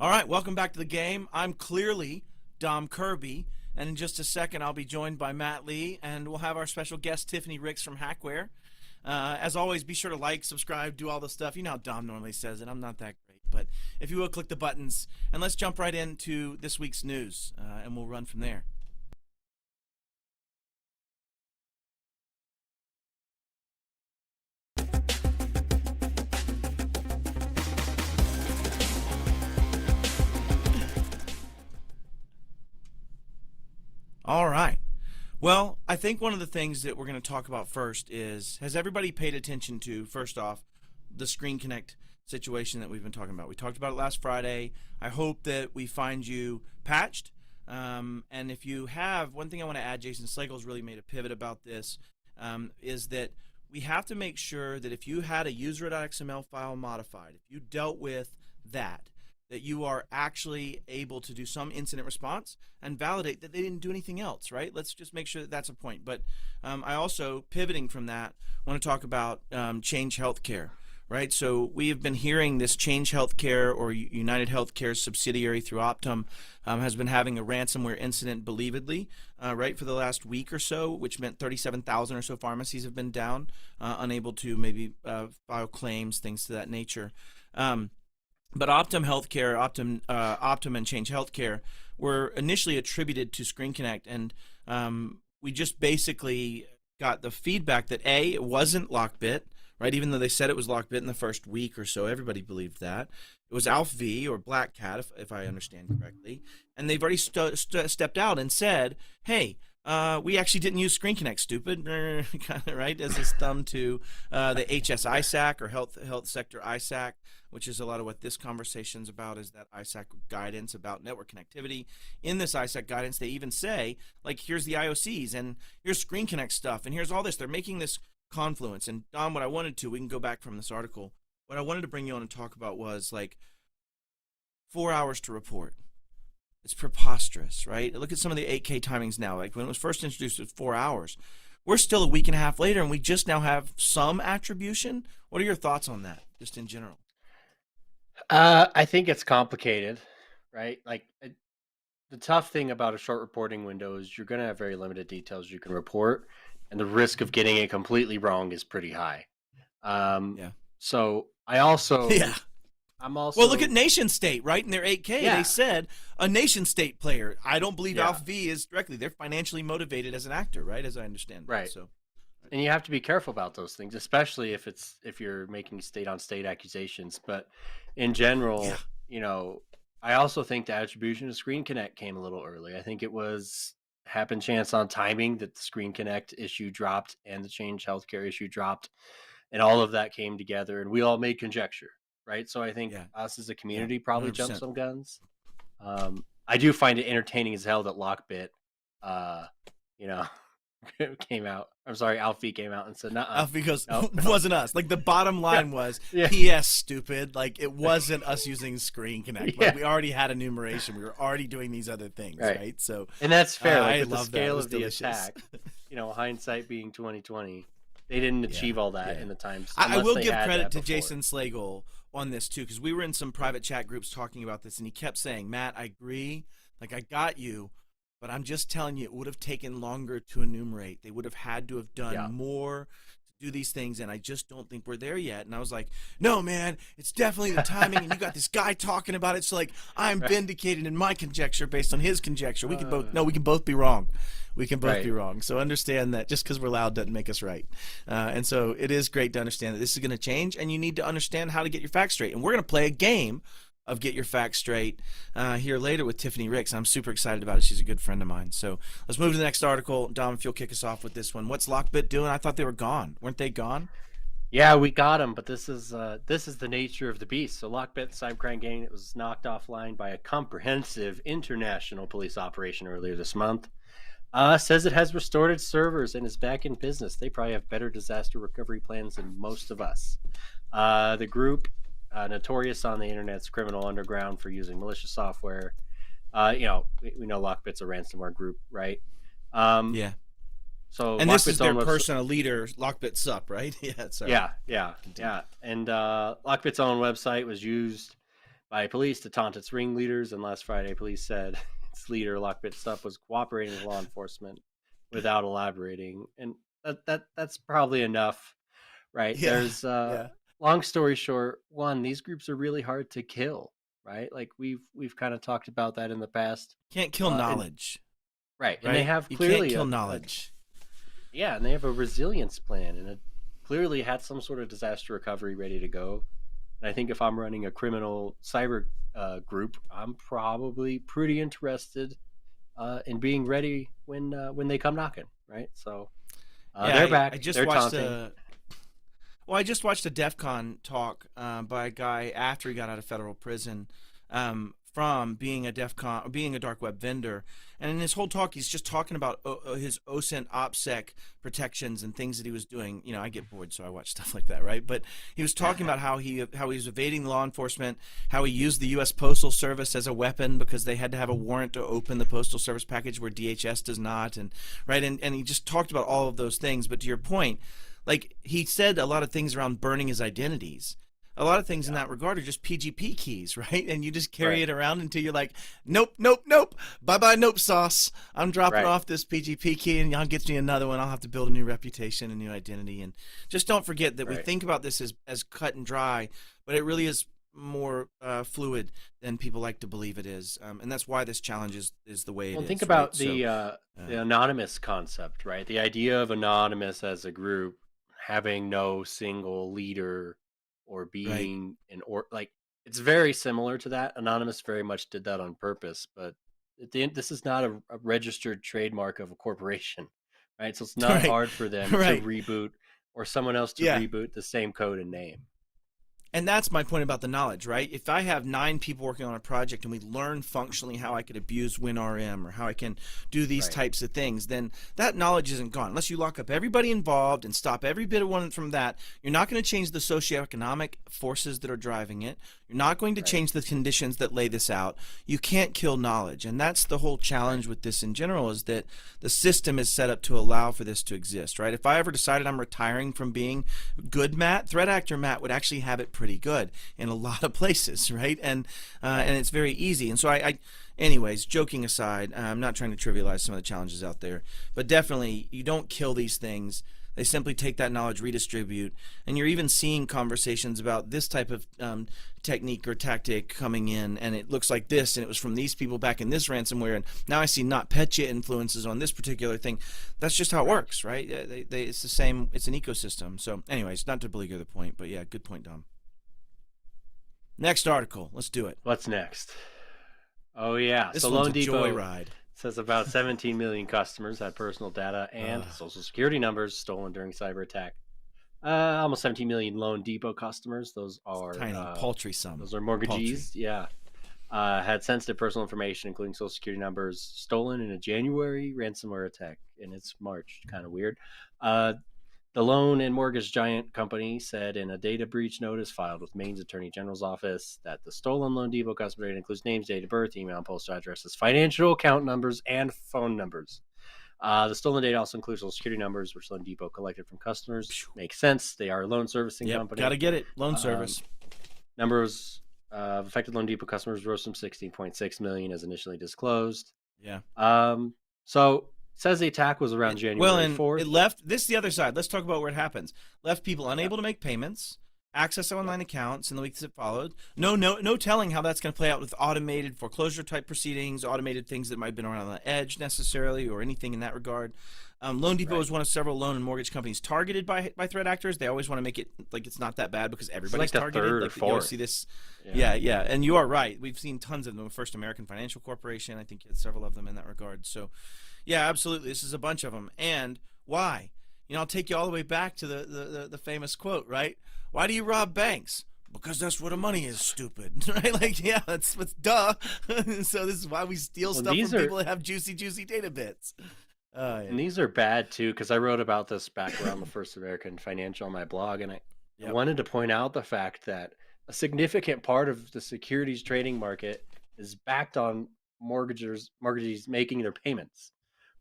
All right, welcome back to the game. I'm clearly DomKirby, and in just a second I'll be joined by Matt and we'll have our special guest Tiffany Ricks from HacWare. As always, be sure to like, subscribe, do all the stuff. You know how Dom normally says it. I'm not that great, but if you will, click the buttons, and let's jump right into this week's news, and we'll run from there. All right. Well, I think one of the things that we're going to talk about first is, has everybody paid attention to, first off, the Screen Connect situation that we've been talking about? We talked about it last Friday. I hope that we find you patched. And if you have, one thing I want to add, Jason Slagle's really made a pivot about this, is that we have to make sure that if you had a user.xml file modified, if you dealt with that you are actually able to do some incident response and validate that they didn't do anything else, right? Let's just make sure that that's a point. But I also, pivoting from that, want to talk about Change Healthcare, right? So we have been hearing this Change Healthcare, or United Healthcare's subsidiary through Optum, has been having a ransomware incident, believedly, right, for the last week or so, which meant 37,000 or so pharmacies have been down, unable to maybe file claims, things to that nature. But Optum Healthcare, Optum and Change Healthcare were initially attributed to Screen Connect, and we just basically got the feedback that A, it wasn't Lockbit, right? Even though they said it was Lockbit in the first week or so, everybody believed that. It was Alpha V or Black Cat, if I understand correctly, and they've already stepped out and said, hey, we actually didn't use Screen Connect, stupid, right? As his thumb to the HS ISAC, or health sector ISAC, which is a lot of what this conversation's about, is that ISAC guidance about network connectivity. In this ISAC guidance, they even say, like, here's the IOCs, and here's Screen Connect stuff, and here's all this. They're making this confluence. And Dom, what I wanted to, we can go back from this article, what I wanted to bring you on and talk about was, like, 4 hours to report. It's preposterous, right? Look at some of the 8K timings now. Like, when it was first introduced, it was 4 hours. We're still a week and a half later, and we just now have some attribution. What are your thoughts on that, just in general? I think it's complicated, right? Like, the tough thing about a short reporting window is you're going to have very limited details you can report, and the risk of getting it completely wrong is pretty high. Yeah. So I also, Yeah. I'm also, Well, look at Nation State, right? In their 8K, Yeah. they said a Nation State player. I don't believe Yeah. Alpha V is directly. They're financially motivated as an actor, right? As I understand. Right. So, and you have to be careful about those things, especially if you're making state-on-state accusations. But in general, Yeah. you know, I also think the attribution of Screen Connect came a little early. I think it was happen chance on timing that the Screen Connect issue dropped and the Change Healthcare issue dropped, and all of that came together, and we all made conjecture, right? So I think Yeah. us as a community probably 100%. jumped some guns. I do find it entertaining as hell that Lockbit, you know, came out. I'm sorry, Alfie came out and said, "No, Alpha V goes, no, it wasn't us. Like, the bottom line was, yeah. P.S. stupid. Like, it wasn't us using Screen Connect. Like, Yeah. we already had enumeration. We were already doing these other things, right? So, And that's fair. Like, I with the love that. It scale was of the delicious. attack, hindsight being 2020, they didn't achieve all that in the time. I will they give had credit that to before. Jason Slagle on this too, because we were in some private chat groups talking about this, and he kept saying, Matt, I agree, like, I got you, but I'm just telling you, it would have taken longer to enumerate. They would have had to have done more to do these things, and I just don't think we're there yet. And I was like, no, man, it's definitely the timing, and you got this guy talking about it, so, like, I'm vindicated in my conjecture based on his conjecture. We can both be wrong. We can both be wrong. So understand that just because we're loud doesn't make us right. And so it is great to understand that this is going to change, and you need to understand how to get your facts straight. And we're going to play a game of Get Your Facts Straight here later with Tiffany Ricks. I'm super excited about it. She's a good friend of mine. So let's move to the next article. Dom, if you'll kick us off with this one. What's Lockbit doing? I thought they were gone. Weren't they gone? Yeah, we got them, but this is the nature of the beast. So Lockbit cybercrime gang, it was knocked offline by a comprehensive international police operation earlier this month. Says it has restored its servers and is back in business. They probably have better disaster recovery plans than most of us. The group, notorious on the internet's criminal underground for using malicious software. We know Lockbit's a ransomware group, right? Yeah. So and Lockbit's this is their own personal leader, Lockbit Sup, right? Yeah. Sorry. Yeah. And Lockbit's own website was used by police to taunt its ringleaders. And last Friday, police said its leader, Lockbit Stuff, was cooperating with law enforcement without elaborating. And that's probably enough, right? Yeah, There's yeah. long story short, one, these groups are really hard to kill, right? Like we've kind of talked about that in the past. Can't kill And knowledge, right, and they right? have You can't clearly kill a knowledge. yeah, and they have a resilience plan, and it clearly had some sort of disaster recovery ready to go. And I think if I'm running a criminal cyber group, I'm probably pretty interested in being ready when they come knocking, right? So Yeah, they're I back, just they're watched taunting. a well, I just watched a DEF CON talk by a guy after he got out of federal prison from being a DEF CON, being a dark web vendor. And in his whole talk, he's just talking about his OSINT OPSEC protections and things that he was doing. You know, I get bored, so I watch stuff like that, right? But he was talking about how he was evading law enforcement, how he used the U.S. Postal Service as a weapon because they had to have a warrant to open the Postal Service package where DHS does not, and right, and he just talked about all of those things. But to your point, like he said a lot of things around burning his identities. A lot of things in Yeah, that regard are just PGP keys, right? And you just carry right, it around until you're like, nope, nope, nope, bye bye, nope sauce. I'm dropping right, off this PGP key, and y'all get me another one. I'll have to build a new reputation, a new identity, and just don't forget that we right. think about this as cut and dry, but it really is more fluid than people like to believe it is, and that's why this challenge is the way it Well, think is, right? about So, the anonymous concept, right? The idea of anonymous as a group having no single leader or right. being an or like it's very similar to that. Anonymous very much did that on purpose, but at the end, this is not a registered trademark of a corporation, right? So it's not Right, hard for them to right. reboot or someone else to Yeah. reboot the same code and name. And that's my point about the knowledge, right? If I have 9 people working on a project and we learn functionally how I could abuse WinRM or how I can do these Right, types of things, then that knowledge isn't gone. Unless you lock up everybody involved and stop every bit of one from that, you're not going to change the socioeconomic forces that are driving it. You're not going to right, change the conditions that lay this out. You can't kill knowledge. And that's the whole right, challenge with this in general, is that the system is set up to allow for this to exist, right? If I ever decided I'm retiring from being good Matt, threat actor Matt would actually have it pretty good in a lot of places, right? And right. it's very easy. And so anyways, joking aside, I'm not trying to trivialize some of the challenges out there, but definitely you don't kill these things. They simply take that knowledge, redistribute, and you're even seeing conversations about this type of technique or tactic coming in, and it looks like this, and it was from these people back in this ransomware, and now I see NotPetya influences on this particular thing. That's just how it Right. works, right? It's the same. It's an ecosystem. So, anyways, not to beleaguer the point, but yeah, good point, Dom. Next article. Let's do it. What's next? Oh yeah. This So one's a Loan Depot joyride. says about 17 million customers had personal data and Uh, social security numbers stolen during cyber attack. Almost 17 million Loan Depot customers. Tiny, paltry sum. Those are Paltry. mortgagees. Yeah. Had sensitive personal information, including social security numbers, stolen in a January ransomware attack, and it's March. Kind of weird. Uh, the loan and mortgage giant company said in a data breach notice filed with Maine's Attorney General's office that the stolen Loan Depot customer data includes names, date of birth, email, and postal addresses, financial account numbers, and phone numbers. The stolen data also includes social security numbers, which Loan Depot collected from customers. Makes sense. They are a loan servicing Yep, gotta company. get it. Loan Um, service. numbers of affected Loan Depot customers rose from 16.6 million as initially disclosed. Yeah. So it says the attack was around Well, January and it 4th. left this is the other side. Let's talk about where it happens. Left people Yep. unable to make payments, access Yep. online accounts in the weeks that followed. No telling how that's going to play out with automated foreclosure type proceedings, automated things that might have been around the edge necessarily, or anything in that regard. Loan Depot Right. is one of several loan and mortgage companies targeted by threat actors. They always want to make it like it's not that bad because It's everybody's like the targeted. third or Like you always see fourth. this. Yeah. Yeah, and you are right. We've seen tons of them. First American Financial Corporation, I think you had several of them in that regard. So, yeah, absolutely. This is a bunch of them. And why? I'll take you all the way back to the famous quote, right? Why do you rob banks? Because that's where the money is, stupid. Right? Like, yeah, that's what's duh. So this is why we steal Well, stuff from these are people that have juicy data bits. Oh, yeah. and these are bad too because I wrote about this back around the First American Financial on my blog, and I Yep. wanted to point out the fact that a significant part of the securities trading market is backed on mortgages making their payments,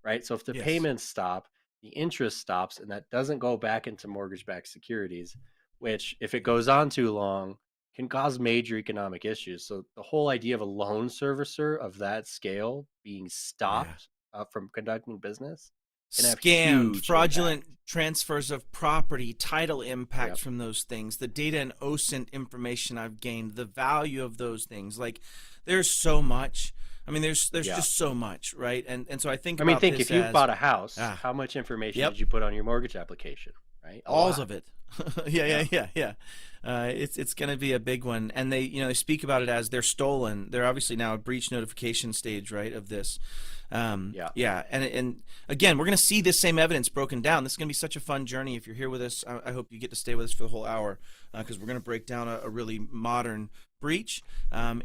right? So if the Yes. payments stop, the interest stops, and that doesn't go back into mortgage-backed securities, which if it goes on too long can cause major economic issues. So the whole idea of a loan servicer of that scale being stopped from conducting business can have Scammed, huge fraudulent impact. transfers of property, title impact Yep. from those things, the data and OSINT information I've gained, the value of those things. Like, there's so much. I mean, there's Yeah. just so much, right? And so I think I mean, about think this if you as bought a house, how much information Yep. did you put on your mortgage application? Right, all lot. of it. Yeah. It's going to be a big one, and they speak about it as they're stolen. They're obviously now a breach notification stage, right, of this. And again, we're going to see this same evidence broken down. This is going to be such a fun journey. If you're here with us, I hope you get to stay with us for the whole hour, because we're going to break down a really modern breach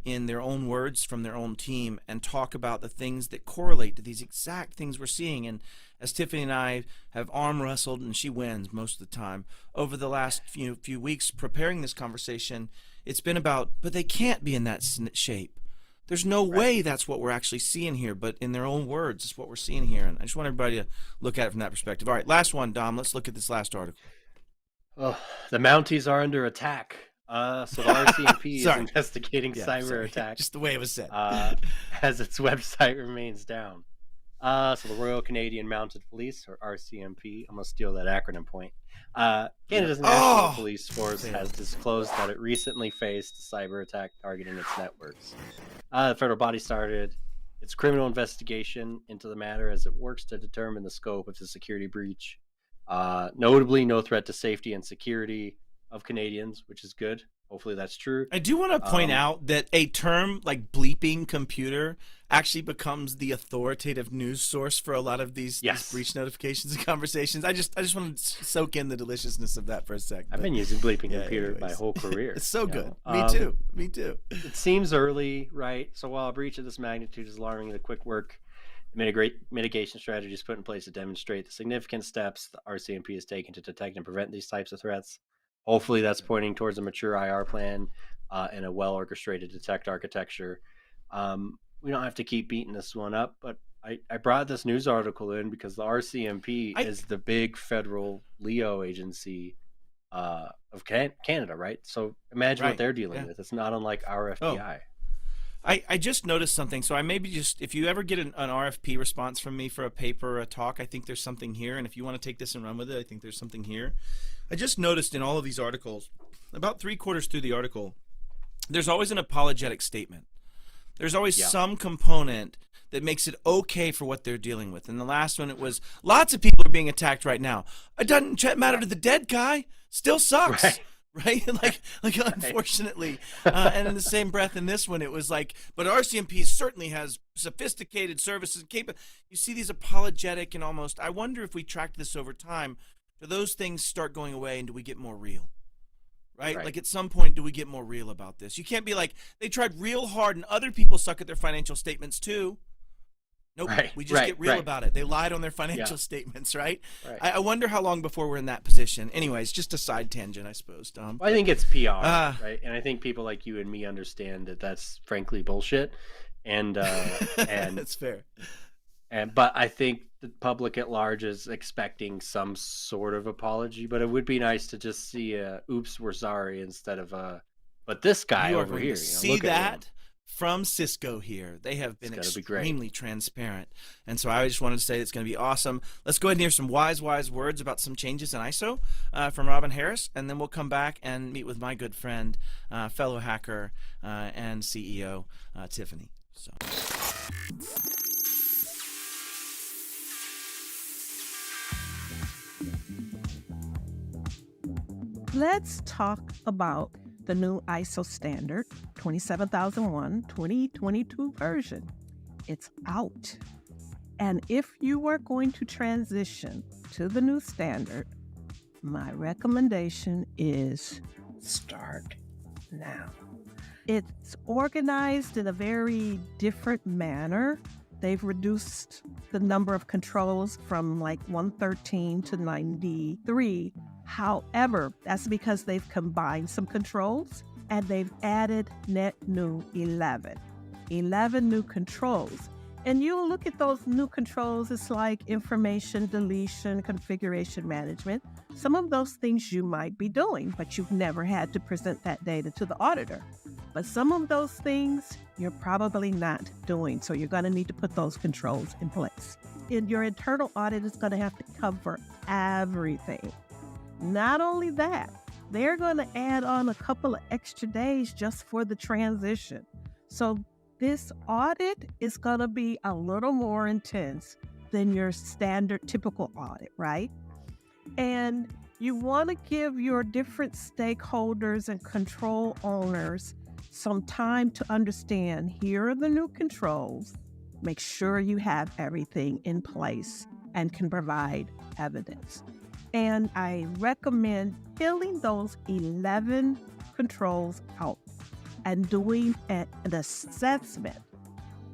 in their own words from their own team, and talk about the things that correlate to these exact things we're seeing. And as Tiffany and I have arm wrestled, and she wins most of the time, over the last few weeks preparing this conversation, it's been about, but they can't be in that shape. There's no way that's what we're actually seeing here, but in their own words, it's what we're seeing here. And I just want everybody to look at it from that perspective. All right, last one, Dom. Let's look at this last article. Oh, the Mounties are under attack. So the RCMP is investigating cyber attacks. Just the way it was said. As its website remains down. So the Royal Canadian Mounted Police, or RCMP, I'm going to steal that acronym point. Canada's National Police Force has disclosed that it recently faced a cyber attack targeting its networks. The federal body started its criminal investigation into the matter as it works to determine the scope of the security breach. Notably, no threat to safety and security of Canadians, which is good. Hopefully that's true. I do want to point out that a term like bleeping computer actually becomes the authoritative news source for a lot of these breach notifications and conversations. I just want to soak in the deliciousness of that for a second. I've been using bleeping computer my whole career. It's so good. Me too. It seems early, right? So while a breach of this magnitude is alarming, the quick work mitigation strategies put in place to demonstrate the significant steps the RCMP has taken to detect and prevent these types of threats. Hopefully that's pointing towards a mature IR plan and a well-orchestrated detect architecture. We don't have to keep beating this one up, but I brought this news article in because the RCMP is the big federal LEO agency of Canada, right? So imagine what they're dealing with. It's not unlike our FBI. I just noticed something. So I maybe just, if you ever get an RFP response from me for a paper or a talk, I think there's something here. And if you want to take this and run with it, I think there's something here. I just noticed in all of these articles, about 3/4 through the article, there's always an apologetic statement. There's always some component that makes it okay for what they're dealing with. And the last one, it was, lots of people are being attacked right now. It doesn't matter to the dead guy. Still sucks. Right? Like unfortunately. And in the same breath in this one, it was like, but RCMP certainly has sophisticated services and capable. You see these apologetic and almost, I wonder if we tracked this over time, do those things start going away and do we get more real? Right? Like at some point, do we get more real about this? You can't be like, they tried real hard and other people suck at their financial statements too. Nope, we just get real about it. They lied on their financial statements, right? I wonder how long before we're in that position. Anyways, just a side tangent, I suppose, Dom. Well, I think it's PR, right? And I think people like you and me understand that that's frankly bullshit. And that's fair. But I think the public at large is expecting some sort of apology. But it would be nice to just see a "Oops, we're sorry" instead of a "But this guy over here." See that? From Cisco here. They have been extremely transparent. And so I just wanted to say it's going to be awesome. Let's go ahead and hear some wise words about some changes in ISO from Robin Harris, and then we'll come back and meet with my good friend, fellow hacker and CEO, Tiffany. So. Let's talk about the new ISO standard 27001 2022 version. It's out. And if you are going to transition to the new standard, my recommendation is start now. It's organized in a very different manner. They've reduced the number of controls from like 113 to 93. However, that's because they've combined some controls and they've added net new 11 new controls. And you'll look at those new controls. It's like information deletion, configuration management. Some of those things you might be doing, but you've never had to present that data to the auditor. But some of those things you're probably not doing. So you're going to need to put those controls in place. And your internal audit is going to have to cover everything. Not only that, they're going to add on a couple of extra days just for the transition. So this audit is going to be a little more intense than your standard typical audit, right? And you want to give your different stakeholders and control owners some time to understand, here are the new controls. Make sure you have everything in place and can provide evidence. And I recommend filling those 11 controls out and doing an assessment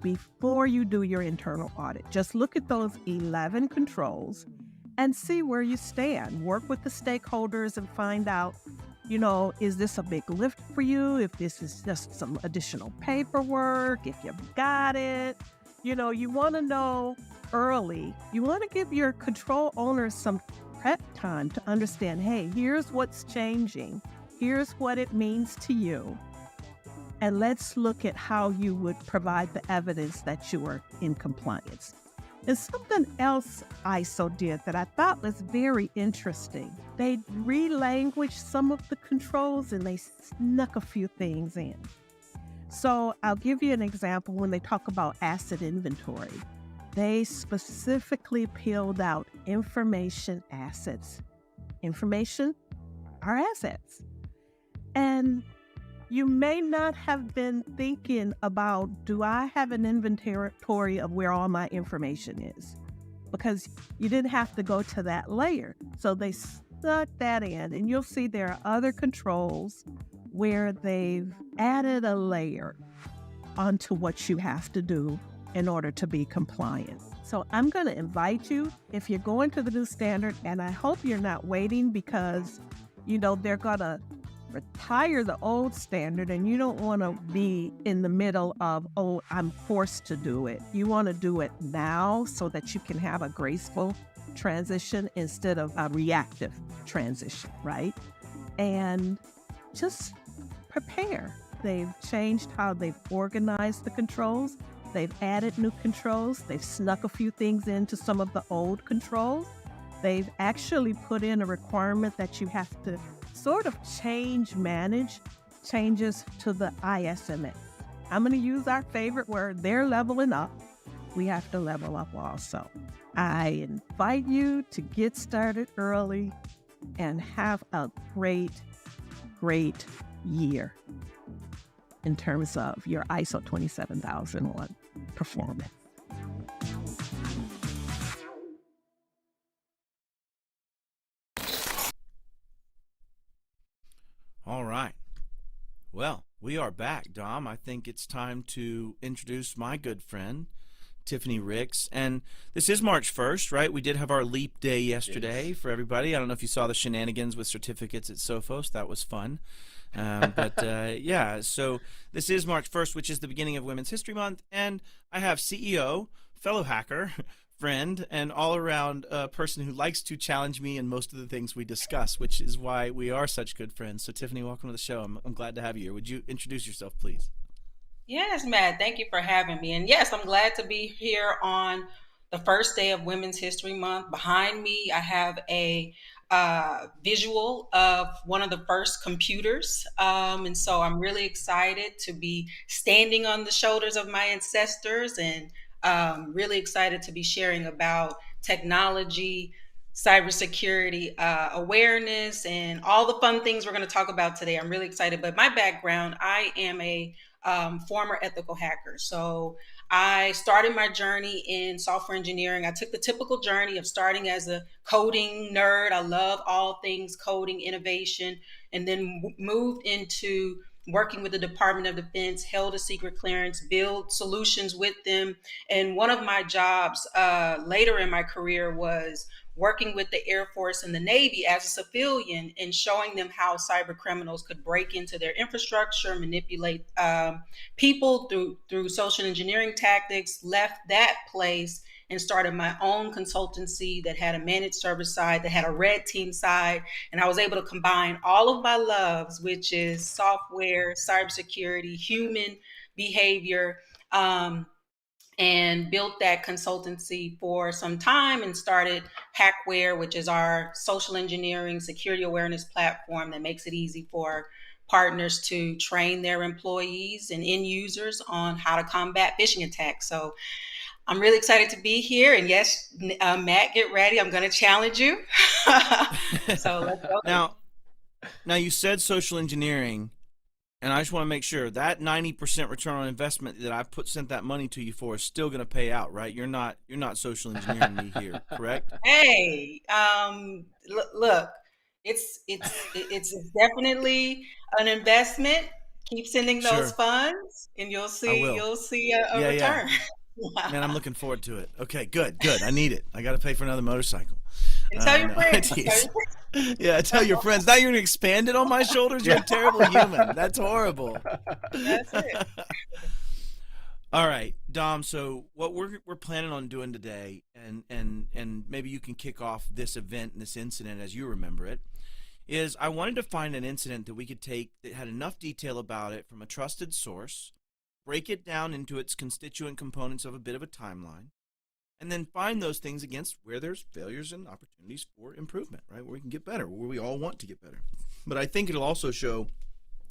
before you do your internal audit. Just look at those 11 controls and see where you stand. Work with the stakeholders and find out, is this a big lift for you? If this is just some additional paperwork, if you've got it, you want to know early. You want to give your control owners some prep time to understand, hey, here's what's changing. Here's what it means to you. And let's look at how you would provide the evidence that you are in compliance. And something else ISO did that I thought was very interesting. They relanguaged some of the controls and they snuck a few things in. So I'll give you an example. When they talk about asset inventory, they specifically peeled out information assets. Information are assets. And you may not have been thinking about, do I have an inventory of where all my information is? Because you didn't have to go to that layer. So they stuck that in, and you'll see there are other controls where they've added a layer onto what you have to do in order to be compliant. So I'm going to invite you, if you're going to the new standard, and I hope you're not waiting because, they're going to retire the old standard and you don't want to be in the middle of, oh, I'm forced to do it. You want to do it now so that you can have a graceful transition instead of a reactive transition, right? And just prepare. They've changed how they've organized the controls. They've added new controls. They've snuck a few things into some of the old controls. They've actually put in a requirement that you have to sort of manage changes to the ISMS. I'm going to use our favorite word. They're leveling up. We have to level up also. I invite you to get started early and have a great, great year in terms of your ISO 27001 performance. All right. Well, we are back, Dom. I think it's time to introduce my good friend, Tiffany Ricks. And this is March 1st, right? We did have our leap day yesterday for everybody. I don't know if you saw the shenanigans with certificates at Sophos. That was fun. Yeah, so this is March 1st, which is the beginning of Women's History Month. And I have CEO, fellow hacker, friend, and all-around person who likes to challenge me in most of the things we discuss, which is why we are such good friends. So, Tiffany, welcome to the show. I'm glad to have you here. Would you introduce yourself, please? Yes, Matt. Thank you for having me. And yes, I'm glad to be here on the first day of Women's History Month. Behind me, I have a visual of one of the first computers. And so I'm really excited to be standing on the shoulders of my ancestors and really excited to be sharing about technology, cybersecurity awareness, and all the fun things we're going to talk about today. I'm really excited. But my background, I am a former ethical hacker. So I started my journey in software engineering. I took the typical journey of starting as a coding nerd. I love all things coding, innovation, and then moved into working with the Department of Defense, held a secret clearance, build solutions with them. And one of my jobs later in my career was working with the Air Force and the Navy as a civilian and showing them how cyber criminals could break into their infrastructure, manipulate people through social engineering tactics, left that place and started my own consultancy that had a managed service side, that had a red team side. And I was able to combine all of my loves, which is software, cybersecurity, human behavior, and built that consultancy for some time and started HacWare, which is our social engineering security awareness platform that makes it easy for partners to train their employees and end users on how to combat phishing attacks. So I'm really excited to be here. And yes, Matt, get ready. I'm going to challenge you. So let's go. Now you said social engineering, and I just want to make sure that 90% return on investment that I've sent that money to you for is still going to pay out, right? You're not social engineering me here, correct? Hey, look, it's definitely an investment. Keep sending those funds, and you'll see a return. Yeah. Man, I'm looking forward to it. Okay, good. I need it. I got to pay for another motorcycle. And tell your friends. Yeah, tell your friends. Now you're going to expand it on my shoulders? You're a terrible human. That's horrible. That's it. All right, Dom, so what we're planning on doing today, and maybe you can kick off this event and this incident as you remember it, is I wanted to find an incident that we could take that had enough detail about it from a trusted source, break it down into its constituent components of a bit of a timeline, and then find those things against where there's failures and opportunities for improvement, right? Where we can get better, where we all want to get better. But I think it'll also show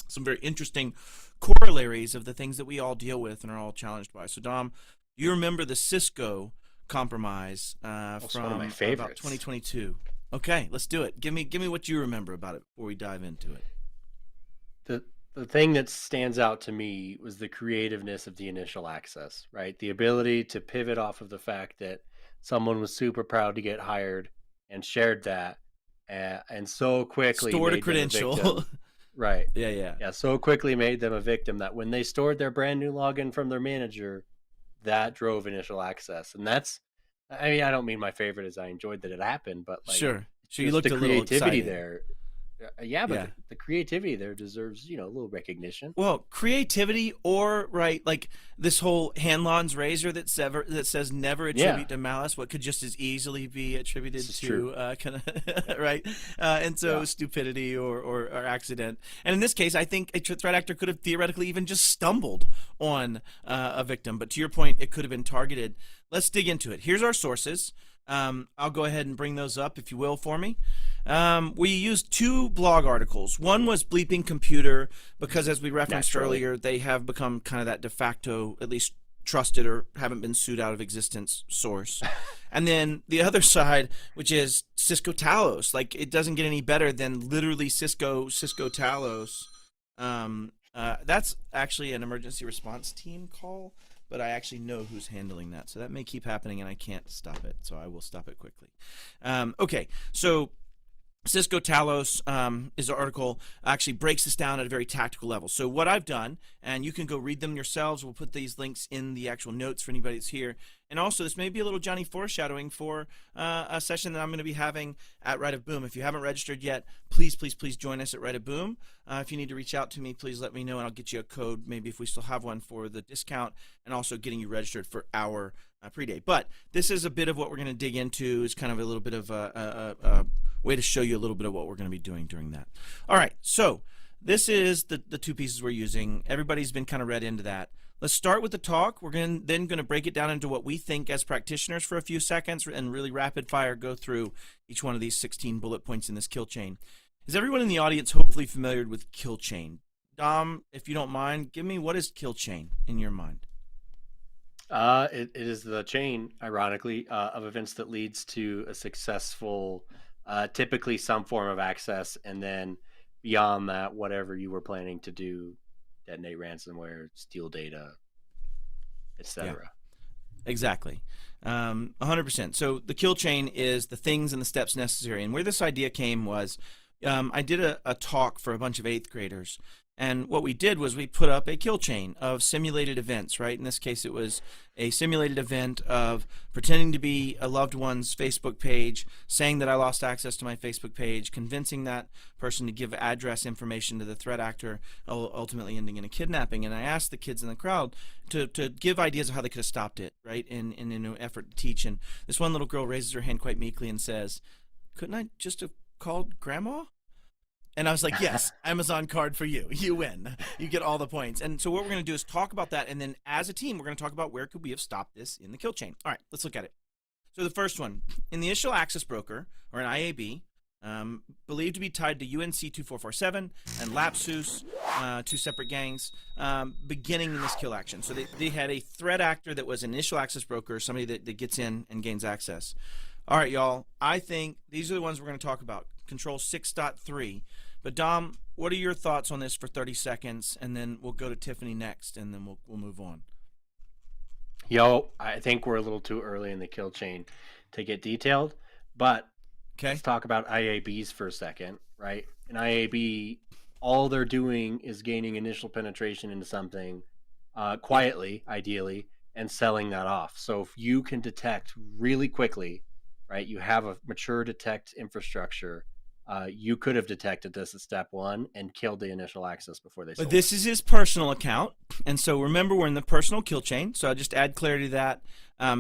some very interesting corollaries of the things that we all deal with and are all challenged by. So, Dom, you remember the Cisco compromise from one of my favorites. About 2022. Okay, let's do it. Give me what you remember about it before we dive into it. The thing that stands out to me was the creativeness of the initial access, right? The ability to pivot off of the fact that someone was super proud to get hired and shared that, and so quickly stored a made them credential. Right. Yeah. So quickly made them a victim that when they stored their brand new login from their manager, that drove initial access. And that's, I mean, I don't mean my favorite as I enjoyed that it happened, but like, sure. You looked the a little creativity excited there. Yeah, but the creativity there deserves, a little recognition. Well, creativity, or right, like this whole Hanlon's razor that says never attribute to malice, what could just as easily be attributed to kind of right, and so stupidity or accident. And in this case, I think a threat actor could have theoretically even just stumbled on a victim. But to your point, it could have been targeted. Let's dig into it. Here's our sources. I'll go ahead and bring those up, if you will, for me. We used 2 blog articles. One was Bleeping Computer, because as we referenced earlier, they have become kind of that de facto, at least trusted or haven't been sued out of existence source. And then the other side, which is Cisco Talos. Like, it doesn't get any better than literally Cisco Talos. That's actually an emergency response team call, but I actually know who's handling that. So that may keep happening, and I can't stop it. So I will stop it quickly. Okay, so Cisco Talos is an article, actually breaks this down at a very tactical level. So what I've done, and you can go read them yourselves, we'll put these links in the actual notes for anybody that's here. And also, this may be a little Johnny foreshadowing for a session that I'm going to be having at Right of Boom. If you haven't registered yet, please join us at Right of Boom. If you need to reach out to me, please let me know, and I'll get you a code, maybe if we still have one, for the discount, and also getting you registered for our pre-day. But this is a bit of what we're going to dig into. It's kind of a little bit of a way to show you a little bit of what we're going to be doing during that. All right, so this is the 2 pieces we're using. Everybody's been kind of read into that. Let's start with the talk. We're then going to break it down into what we think as practitioners for a few seconds, and really rapid fire go through each one of these 16 bullet points in this kill chain. Is everyone in the audience hopefully familiar with kill chain? Dom, if you don't mind, give me, what is kill chain in your mind? It is the chain, ironically, of events that leads to a successful, typically some form of access, and then beyond that, whatever you were planning to do, detonate ransomware, steal data, etc. Yeah, exactly. 100%. So the kill chain is the things and the steps necessary. And where this idea came was, I did a talk for a bunch of 8th graders, And what we did was we put up a kill chain of simulated events, right? In this case, it was a simulated event of pretending to be a loved one's Facebook page, saying that I lost access to my Facebook page, convincing that person to give address information to the threat actor, ultimately ending in a kidnapping. And I asked the kids in the crowd to give ideas of how they could have stopped it, right, in an effort to teach. And this one little girl raises her hand quite meekly and says, "Couldn't I just have called Grandma?" And I was like, yes, Amazon card for you. You win. You get all the points. And so what we're going to do is talk about that. And then as a team, we're going to talk about where could we have stopped this in the kill chain. All right, let's look at it. So the first one, in the initial access broker, or an IAB, believed to be tied to UNC 2447 and Lapsus, two separate gangs, beginning in this kill action. So they had a threat actor that was an initial access broker, somebody that gets in and gains access. All right, y'all, I think these are the ones we're going to talk about. Control 6.3. But Dom, what are your thoughts on this for 30 seconds, and then we'll go to Tiffany next, and then we'll move on. Yo, I think we're a little too early in the kill chain to get detailed, but let's talk about IABs for a second, right? An IAB, all they're doing is gaining initial penetration into something quietly, ideally, and selling that off. So if you can detect really quickly, right, you have a mature detect infrastructure, you could have detected this at step one and killed the initial access before they sold. But this is his personal account, and so remember we're in the personal kill chain. So I'll just add clarity to that.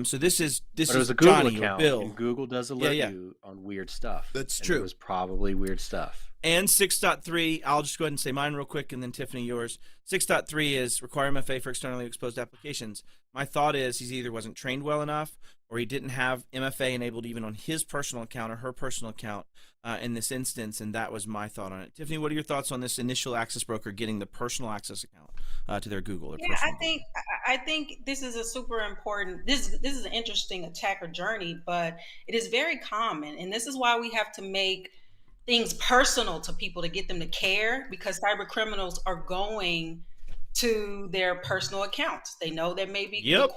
So this is but it was a Google Johnny account, or Bill. and Google does alert you on weird stuff. That's and true. It was probably weird stuff. And 6.3, I'll just go ahead and say mine real quick, and then Tiffany, yours. 6.3 is require MFA for externally exposed applications. My thought is he either wasn't trained well enough, or he didn't have MFA enabled even on his personal account or her personal account in this instance, and that was my thought on it. Tiffany, what are your thoughts on this initial access broker getting the personal access account to their Google? Yeah, I think this is a super important. This is an interesting attacker journey, but it is very common, and this is why we have to make things personal to people to get them to care, because cyber criminals are going to their personal accounts. They know that maybe the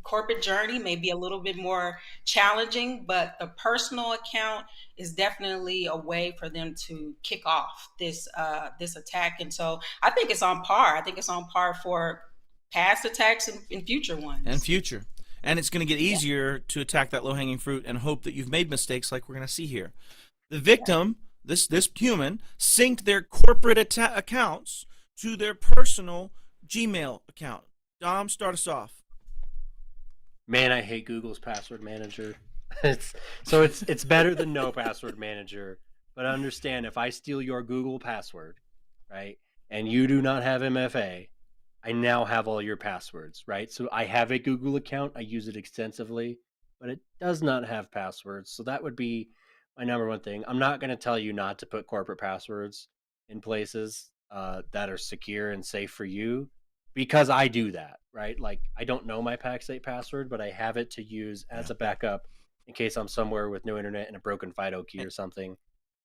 corporate journey may be a little bit more challenging, but the personal account is definitely a way for them to kick off this attack. And so I think it's on par. I think it's on par for past attacks and future ones. And it's going to get easier to attack that low-hanging fruit and hope that you've made mistakes like we're going to see here. The victim, this human, synced their corporate accounts to their personal Gmail account. Dom, start us off. Man, I hate Google's password manager. It's better than no password manager. But understand, if I steal your Google password, right, and you do not have MFA, I now have all your passwords, right? So I have a Google account. I use it extensively, but it does not have passwords. So that would be my number one thing. I'm not going to tell you not to put corporate passwords in places that are secure and safe for you, because I do that, right? Like, I don't know my Pax8 password, but I have it to use as a backup in case I'm somewhere with no internet and a broken FIDO key or something.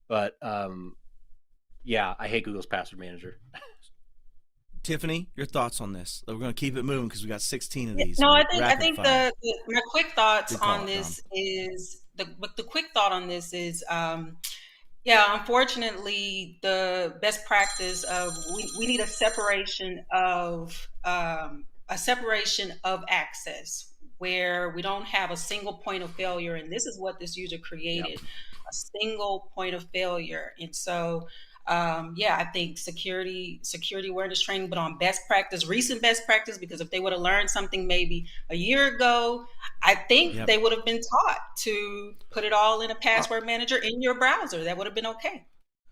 But yeah, I hate Google's password manager. Tiffany, your thoughts on this? We're going to keep it moving because we got 16 of these. No, I think my quick thoughts on this is the quick thought on this is unfortunately the best practice of we need a separation of access where we don't have a single point of failure, and this is what this user created, a single point of failure. And so I think security awareness training, but on recent best practice, because if they would have learned something maybe a year ago, I think they would have been taught to put it all in a password manager in your browser. That would have been okay,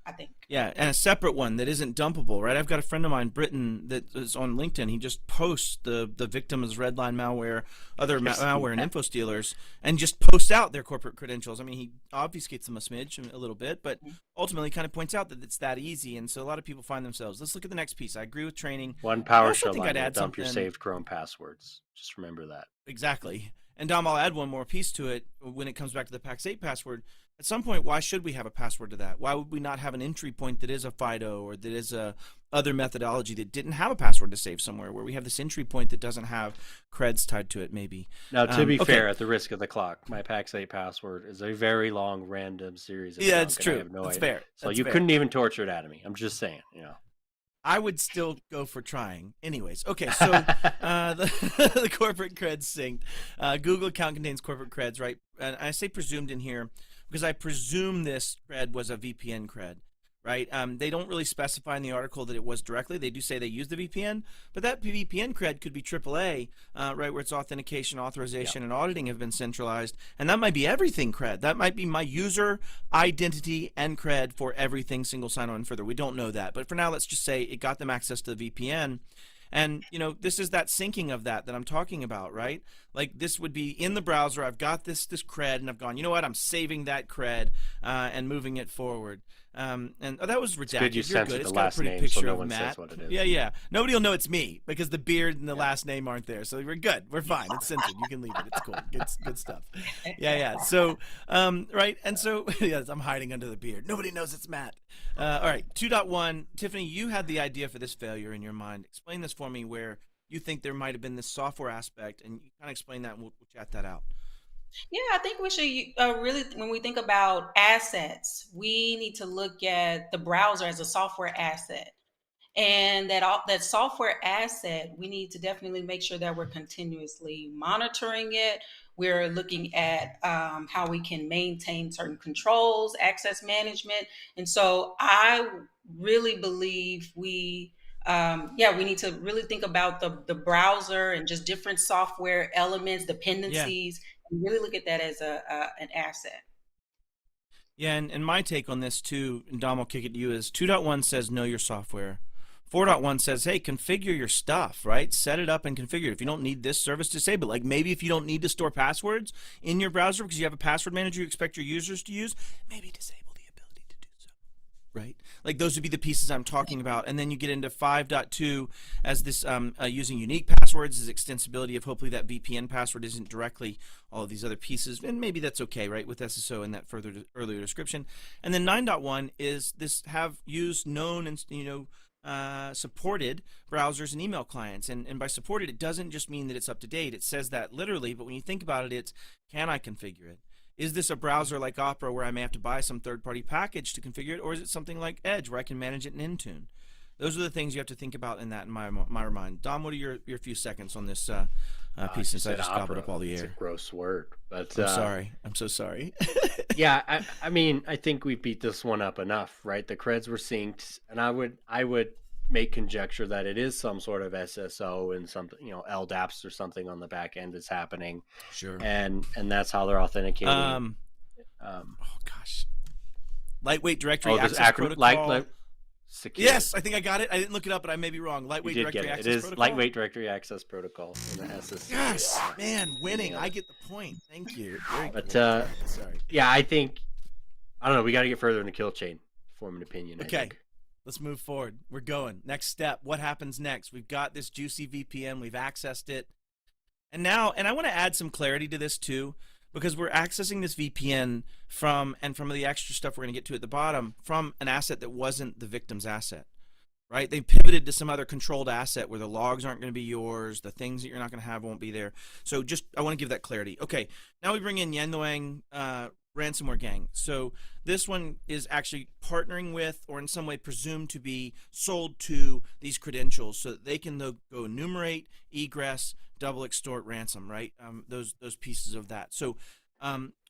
I think. Yeah, and a separate one that isn't dumpable, right? I've got a friend of mine, Britton, that is on LinkedIn. He just posts the victim as redline malware, other malware and info stealers, and just posts out their corporate credentials. I mean, he obfuscates them a smidge, a little bit, but ultimately kind of points out that it's that easy. And so a lot of people find themselves. Let's look at the next piece. I agree with training. One PowerShell line will dump your saved Chrome passwords. Just remember that. Exactly. And Dom, I'll add one more piece to it when it comes back to the Pax8 password. At some point, why should we have a password to that? Why would we not have an entry point that is a FIDO or that is a other methodology that didn't have a password to save somewhere, where we have this entry point that doesn't have creds tied to it, maybe. Now, to be okay. fair, at the risk of the clock, my Pax8 password is a very long random series of Yeah, junk, it's and true. I have no That's idea. fair. So That's you fair. couldn't even torture it out of me. I'm just saying, I would still go for trying. Anyways, okay, so the corporate creds synced. Google account contains corporate creds, right? And I say presumed in here because I presume this cred was a VPN cred, right? They don't really specify in the article that it was directly. They do say they use the VPN, but that VPN cred could be AAA, right, where it's authentication, authorization, and auditing have been centralized. And that might be everything cred. That might be my user identity and cred for everything single sign-on and further. We don't know that. But for now, let's just say it got them access to the VPN. And, this is that syncing of that I'm talking about, right? Like this would be in the browser. I've got this cred, and I've gone, you know what? I'm saving that cred and moving it forward. And that was redacted. good you You're censored good. the It's got a last pretty name, picture so no of one Matt. says what it is. Yeah. Nobody will know it's me because the beard and the last name aren't there. So we're good. We're fine. It's censored. You can leave it. It's cool. Good stuff. Yeah. So, right. And so, yes, I'm hiding under the beard. Nobody knows it's Matt. All right. 2.1. Tiffany, you had the idea for this failure in your mind. Explain this for me, where you think there might have been this software aspect, and you kind of explain that, and we'll chat that out. Yeah, I think we should really, when we think about assets, we need to look at the browser as a software asset. And that software asset, we need to definitely make sure that we're continuously monitoring it. We're looking at how we can maintain certain controls, access management. And so I really believe we need to really think about the browser and just different software elements, dependencies, and really look at that as an asset. Yeah, and my take on this too, and Dom, I'll kick it to you, is 2.1 says know your software. 4.1 says, hey, configure your stuff, right? Set it up and configure it. If you don't need this service, disable it. Like maybe if you don't need to store passwords in your browser because you have a password manager you expect your users to use, maybe disable the ability to do so, right? Like those would be the pieces I'm talking about. And then you get into 5.2 as this using unique passwords, is extensibility of hopefully that VPN password isn't directly all of these other pieces. And maybe that's okay, right, with SSO and that earlier description. And then 9.1 is this have used known and, supported browsers and email clients. And by supported, it doesn't just mean that it's up to date. It says that literally, but when you think about it, it's can I configure it? Is this a browser like Opera where I may have to buy some third-party package to configure it, or is it something like Edge where I can manage it in Intune? Those are the things you have to think about in that in my mind. Dom, what are your few seconds on this piece since I just gobbled up all the air? It's a gross word, but I'm sorry. I'm so sorry. Yeah, I mean, I think we beat this one up enough, right? The creds were synced, and I would make conjecture that it is some sort of SSO and something, LDAPs or something on the back end is happening. Sure. And that's how they're authenticating. Oh gosh. Lightweight directory access protocol. Security. Yes, I think I got it. I didn't look it up, but I may be wrong. Lightweight directory access protocol. It is lightweight directory access protocol in the SSCP. Yes, man, winning. I get the point. Thank you. But sorry. Yeah, I don't know. We got to get further in the kill chain. Form an opinion. Okay, let's move forward. We're going. Next step. What happens next? We've got this juicy VPN. We've accessed it, and I want to add some clarity to this too, because we're accessing this VPN from the extra stuff we're going to get to at the bottom, from an asset that wasn't the victim's asset, right? They pivoted to some other controlled asset where the logs aren't going to be yours, the things that you're not going to have won't be there. So I want to give that clarity. Okay, now we bring in Yandoang ransomware gang. So this one is actually partnering with, or in some way presumed to be sold to, these credentials so that they can go enumerate, egress, double extort, ransom, right? Those pieces of that. So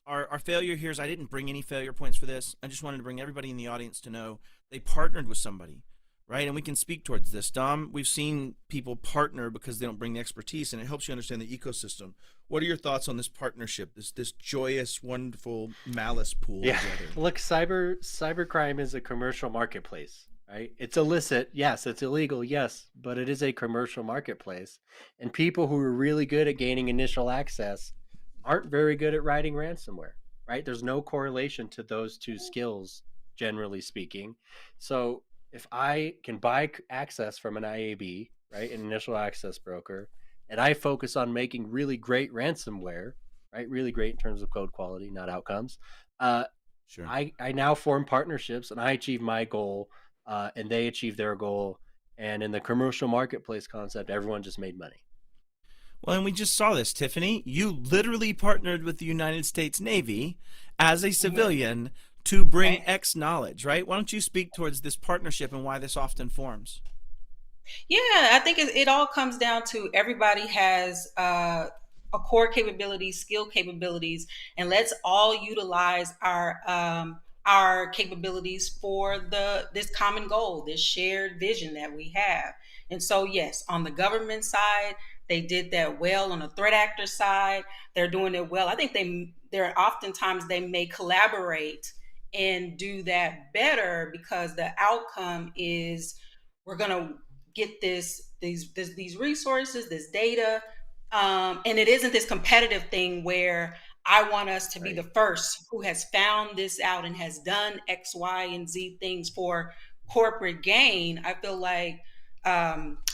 our failure here is I didn't bring any failure points for this. I just wanted to bring everybody in the audience to know they partnered with somebody, right? And we can speak towards this. Dom, we've seen people partner because they don't bring the expertise, and it helps you understand the ecosystem. What are your thoughts on this partnership, this joyous, wonderful malice pool? Yeah, together? Look, cybercrime is a commercial marketplace. Right? It's illicit, yes. It's illegal, yes. But it is a commercial marketplace, and people who are really good at gaining initial access aren't very good at writing ransomware. Right? There's no correlation to those two skills, generally speaking. So if I can buy access from an IAB, right, an initial access broker, and I focus on making really great ransomware, right, really great in terms of code quality, not outcomes. Sure. I now form partnerships, and I achieve my goal. And they achieve their goal, And in the commercial marketplace concept, everyone just made money. Well, and we just saw this, Tiffany. You literally partnered with the United States Navy as a civilian to bring Right. X knowledge, right? Why don't you speak towards this partnership and why this often forms? Yeah, I think it all comes down to everybody has a core capabilities, skill capabilities, and let's all utilize our capabilities for this common goal, this shared vision that we have. And so, yes, on the government side, they did that well. On the threat actor side, they're doing it well. I think they're oftentimes they may collaborate and do that better because the outcome is we're going to get these resources, this data, and it isn't this competitive thing where I want us to be the first who has found this out and has done X, Y, and Z things for corporate gain. I feel like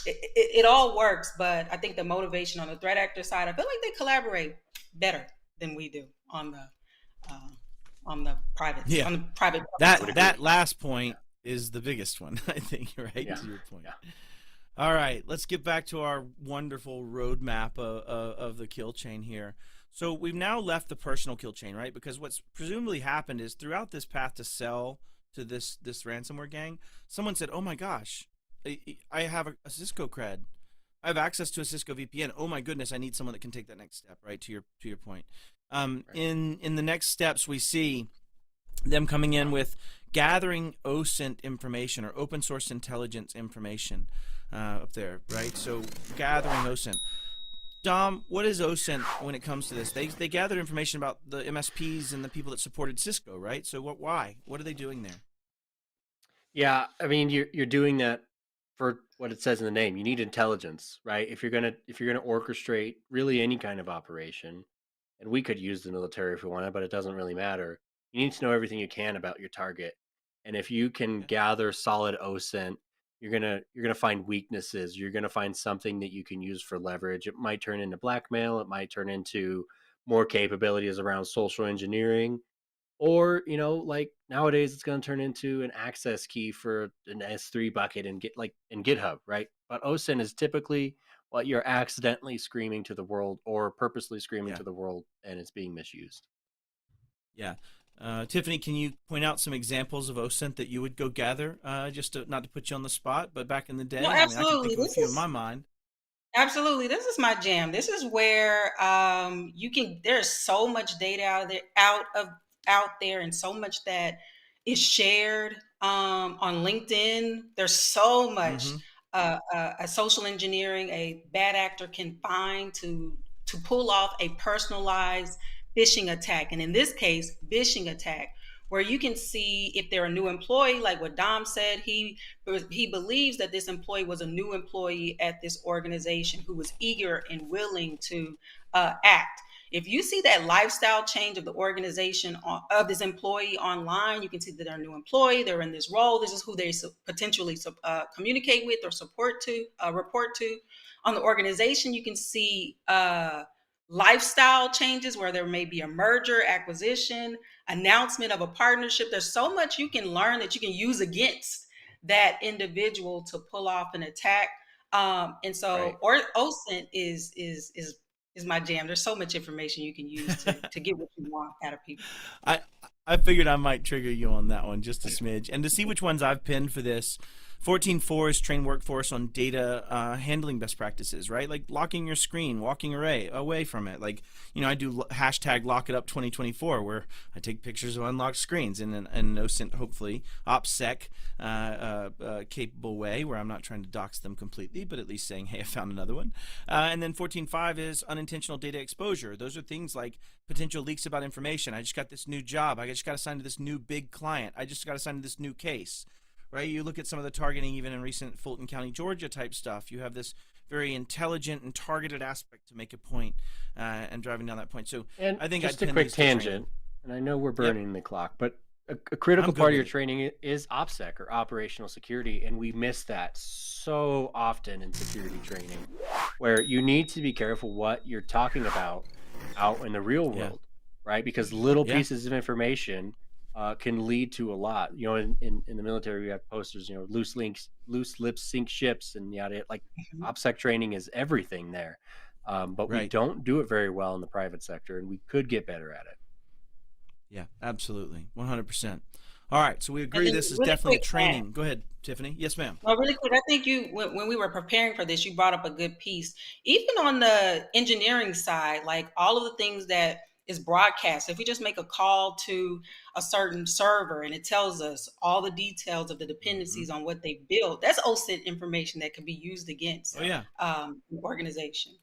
it all works, but I think the motivation on the threat actor side, I feel like they collaborate better than we do on the private Yeah. on the private. That last point is the biggest one, I think, right? Yeah. To your point. Yeah. All right, let's get back to our wonderful roadmap of the kill chain here. So we've now left the personal kill chain, right? Because what's presumably happened is throughout this path to sell to this ransomware gang, someone said, "Oh my gosh, I have a Cisco cred. I have access to a Cisco VPN. Oh my goodness, I need someone that can take that next step." Right, to your point. Right. In the next steps, we see them coming in with gathering OSINT information or open source intelligence information up there, right? So gathering OSINT. Dom, what is OSINT when it comes to this? They gather information about the MSPs and the people that supported Cisco, right? So why? What are they doing there? Yeah, I mean, you're doing that for what it says in the name. You need intelligence, right? If you're gonna orchestrate really any kind of operation, and we could use the military if we wanted, but it doesn't really matter. You need to know everything you can about your target, and if you can gather solid OSINT, you're gonna find weaknesses. You're gonna find something that you can use for leverage. It might turn into blackmail. It might turn into more capabilities around social engineering. Or, like nowadays it's going to turn into an access key for an S3 bucket and in GitHub, right? But OSINT is typically what you're accidentally screaming to the world or purposely screaming to the world, and it's being misused. Yeah. Tiffany, can you point out some examples of OSINT that you would go gather? Just not to put you on the spot, but back in the day, No, I can absolutely. think of a few in my mind. Absolutely. This is my jam. This is where there's so much data out there and so much that is shared on LinkedIn. There's so much a social engineering a bad actor can find to pull off a personalized phishing attack. And in this case, phishing attack, where you can see if they're a new employee, like what Dom said, he believes that this employee was a new employee at this organization who was eager and willing to act. If you see that lifestyle change of the organization of this employee online, you can see that they're a new employee, they're in this role, this is who they potentially communicate with or report to. On the organization, you can see lifestyle changes where there may be a merger, acquisition, announcement of a partnership. There's so much you can learn that you can use against that individual to pull off an attack. And so, OSINT is my jam. There's so much information you can use to get what you want out of people. I figured I might trigger you on that one just a smidge. And to see which ones I've pinned for this, 14.4 is train workforce on data handling best practices, right? Like locking your screen, walking away from it. Like, I do hashtag lock it up 2024 where I take pictures of unlocked screens in an OSINT, hopefully, OPSEC capable way where I'm not trying to dox them completely, but at least saying, hey, I found another one. And then 14.5 is unintentional data exposure. Those are things like potential leaks about information. I just got this new job. I just got assigned to this new big client. I just got assigned to this new case. Right, you look at some of the targeting, even in recent Fulton County, Georgia type stuff. You have this very intelligent and targeted aspect to make a point and driving down that point. So I think just a quick tangent, and I know we're burning the clock, but a critical part of your training is OPSEC or operational security, and we miss that so often in security training, where you need to be careful what you're talking about out in the real world, right? Because little pieces of information can lead to a lot. You know, in the military, we have posters, you know, loose lips sink ships, and yada. Like Mhm. OPSEC training is everything there, but we Right. don't do it very well in the private sector, and we could get better at it. Yeah, absolutely. 100%. All right. So we And agree then this is really definitely a quick, training. Go ahead, Tiffany. Yes, ma'am. well, really quick, I think when we were preparing for this, you brought up a good piece. Even on the engineering side, like all of the things that is broadcast, if we just make a call to a certain server and it tells us all the details of the dependencies on what they built, that's OSINT information that can be used against Oh, yeah. the organization.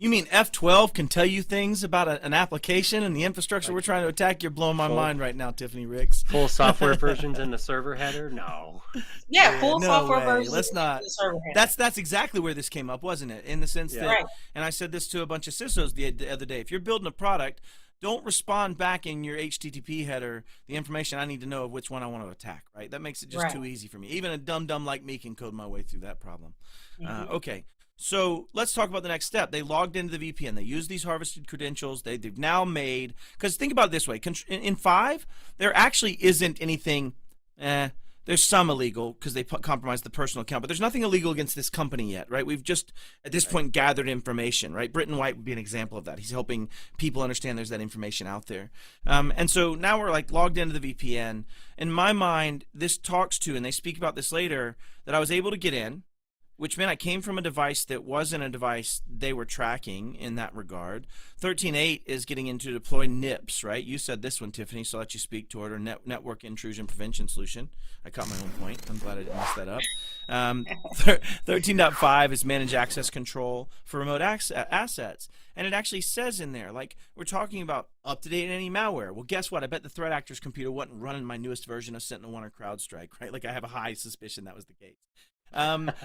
You mean F12 can tell you things about an application and the infrastructure we're trying to attack? You're blowing my mind right now, Tiffany Ricks. Full software versions in the server header? No. Yeah, full no software way. version. Let's not. The server header. That's exactly where this came up, wasn't it? In the sense Yeah. that, Right. and I said this to a bunch of CISOs the other day. If you're building a product, don't respond back in your HTTP header the information I need to know of which one I want to attack. Right? That makes it just Right. too easy for me. Even a dumb like me can code my way through that problem. Mhm. Okay. So let's talk about the next step. They logged into the VPN. They used these harvested credentials. They've now made, because think about it this way. In 5, there actually isn't anything, there's some illegal because they compromised the personal account, but there's nothing illegal against this company yet, right? We've just, at this point, gathered information, right? Britton White would be an example of that. He's helping people understand there's that information out there. And so now we're like logged into the VPN. In my mind, this talks to, and they speak about this later, that I was able to get in, which meant I came from a device that wasn't a device they were tracking in that regard. 13.8 is getting into deploy NIPS, right? You said this one, Tiffany, so I'll let you speak to it, or Network Intrusion Prevention Solution. I caught my own point. I'm glad I didn't mess that up. 13.5 is manage access control for remote assets. And it actually says in there, like, we're talking about up-to-date anti-malware. Well, guess what? I bet the threat actor's computer wasn't running my newest version of Sentinel-1 or CrowdStrike, right? Like, I have a high suspicion that was the case.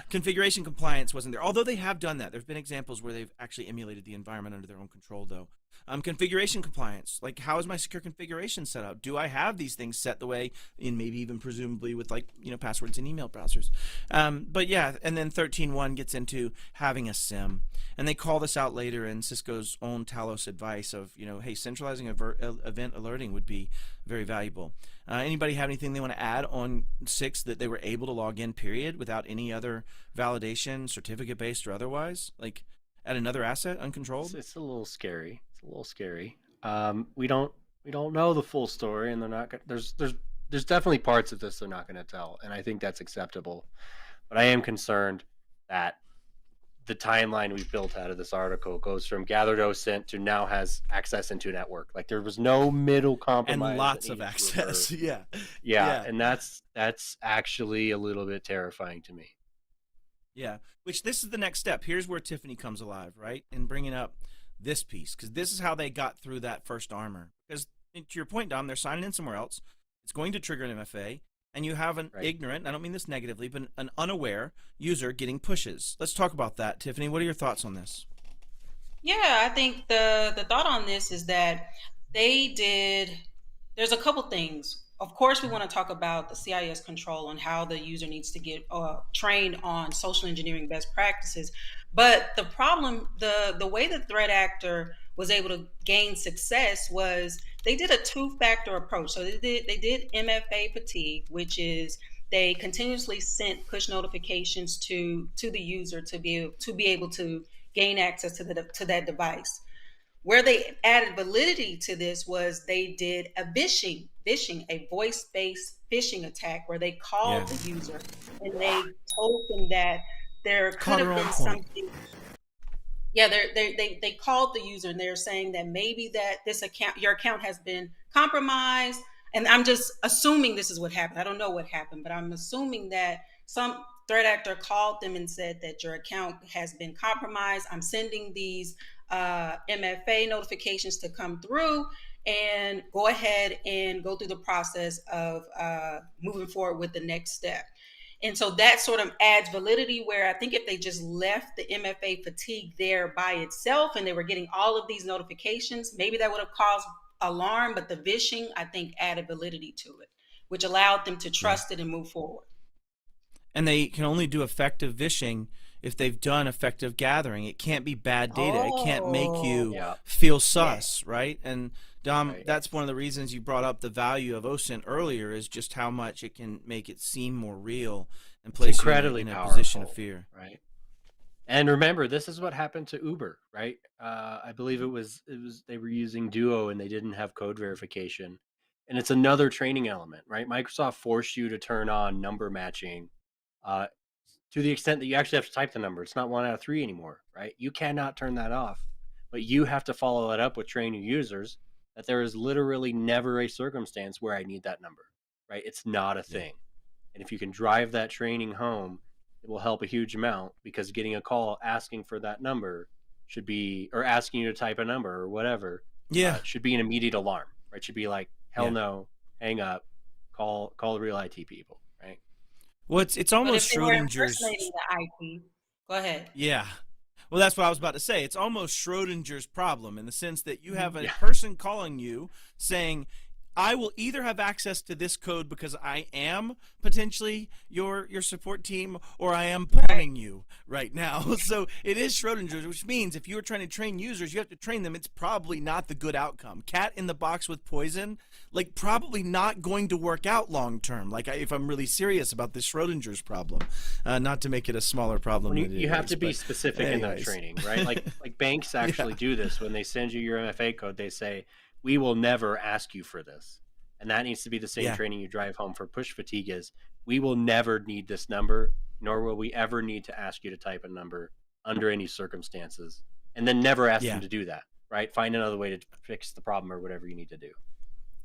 Configuration compliance wasn't there, although they have done that. There have been examples where they've actually emulated the environment under their own control, though. Configuration compliance, like how is my secure configuration set up? Do I have these things set the way, in maybe even presumably with, like, you know, passwords in email browsers? But yeah, and then 13.1 gets into having a SIM, and they call this out later in Cisco's own Talos advice of, you know, hey, centralizing event alerting would be very valuable. Anybody have anything they want to add on 6 that they were able to log in, period, without any other validation, certificate based or otherwise? Like add another asset uncontrolled? It's a little scary. It's a little scary. We don't know the full story, and they're not. There's definitely parts of this they're not going to tell, and I think that's acceptable. But I am concerned that the timeline we've built out of this article goes from gathered OSINT to now has access into a network. Like there was no middle compromise And lots of access. Yeah. And that's actually a little bit terrifying to me. Yeah, which this is the next step. Here's where Tiffany comes alive, right? And bringing up this piece, because this is how they got through that first armor. Because to your point, Dom, they're signing in somewhere else. It's going to trigger an MFA, and you have an ignorant, and I don't mean this negatively, but an unaware user getting pushes. Let's talk about that. Tiffany, what are your thoughts on this? Yeah, I think the thought on this is that there's a couple things. Of course, we want to talk about the CIS control and how the user needs to get trained on social engineering best practices. But the problem, the way the threat actor was able to gain success was they did a 2-factor approach. So they did MFA fatigue, which is they continuously sent push notifications to the user to be able to gain access to that device. Where they added validity to this was they did a phishing, a voice-based phishing attack where they called the user and they told them that there could have been something. Yeah, they called the user and they're saying that maybe that your account has been compromised. And I'm just assuming this is what happened. I don't know what happened, but I'm assuming that some threat actor called them and said that your account has been compromised. I'm sending these MFA notifications to come through, and go ahead and go through the process of moving forward with the next step. And so that sort of adds validity, where I think if they just left the MFA fatigue there by itself and they were getting all of these notifications, maybe that would have caused alarm, but the phishing, I think, added validity to it, which allowed them to trust it and move forward. And they can only do effective phishing if they've done effective gathering. It can't be bad data. It can't make you feel sus, right? And Dom, Right. that's one of the reasons you brought up the value of OSINT earlier, is just how much it can make it seem more real and It's place you incredibly in a powerful, position of fear. right? And remember, this is what happened to Uber, right? I believe it was they were using Duo and they didn't have code verification, and it's another training element, right? Microsoft forced you to turn on number matching, uh, to the extent that you actually have to type the number. It's not 1 out of 3 anymore, right? You cannot turn that off, but you have to follow it up with training users that there is literally never a circumstance where I need that number, right? It's not a thing. And if you can drive that training home, it will help a huge amount, because getting a call asking for that number should be, or asking you to type a number or whatever, Yeah. should be an immediate alarm, right? Should be like, hell Yeah. no, hang up, call the real IT people, right? Well, it's But almost if they were Schrodinger's. impersonating the IT, go ahead. Yeah. Well, that's what I was about to say. It's almost Schrodinger's problem, in the sense that you have a Yeah. person calling you saying, I will either have access to this code because I am potentially your support team, or I am pawning you right now. So it is Schrodinger's, which means if you are trying to train users, you have to train them. It's probably not the good outcome. Cat in the box with poison, like, probably not going to work out long term. Like, if I'm really serious about this Schrodinger's problem, not to make it a smaller problem. When than it you have is, to be but specific in that anyways. training, right? Like banks actually do this. When they send you your MFA code, they say, we will never ask you for this. And that needs to be the same Yeah. training you drive home for push fatigue is, we will never need this number, nor will we ever need to ask you to type a number under any circumstances. And then never ask Yeah. them to do that, right? Find another way to fix the problem or whatever you need to do.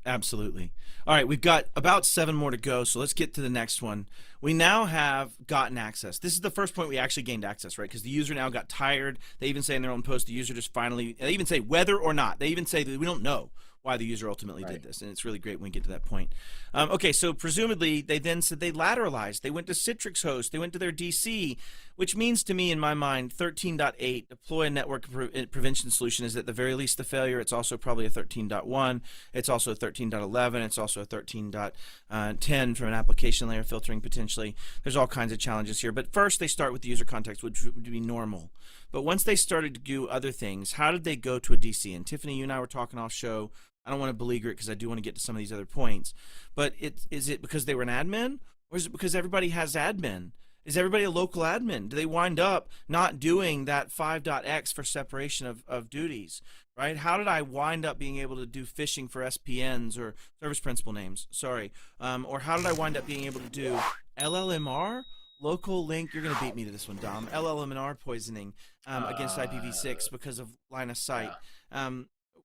Absolutely. All right, we've got about 7 more to go, so let's get to the next one. We now have gotten access. This is the first point we actually gained access, right? Because the user now got tired. They even say in their own post, the user just finally, they even say whether or not. They even say that we don't know why the user ultimately did this, and it's really great when we get to that point. Okay, so presumably they then said they lateralized. They went to Citrix host. They went to their DC, which means to me, in my mind, 13.8, deploy a network prevention solution, is at the very least the failure. It's also probably a 13.1. It's also a 13.11. It's also a 13.10 from an application layer filtering potentially. There's all kinds of challenges here. But first, they start with the user context, which would be normal. But once they started to do other things, how did they go to a DC? And Tiffany, you and I were talking off show. I don't want to beleaguer it because I do want to get to some of these other points. But is it because they were an admin, or is it because everybody has admin? Is everybody a local admin? Do they wind up not doing that 5.x for separation of duties, right? How did I wind up being able to do phishing for SPNs, or service principal names? Sorry. Or how did I wind up being able to do LLMR? Local link, you're going to beat me to this one, Dom. LLMR poisoning against IPv6 because of line of sight.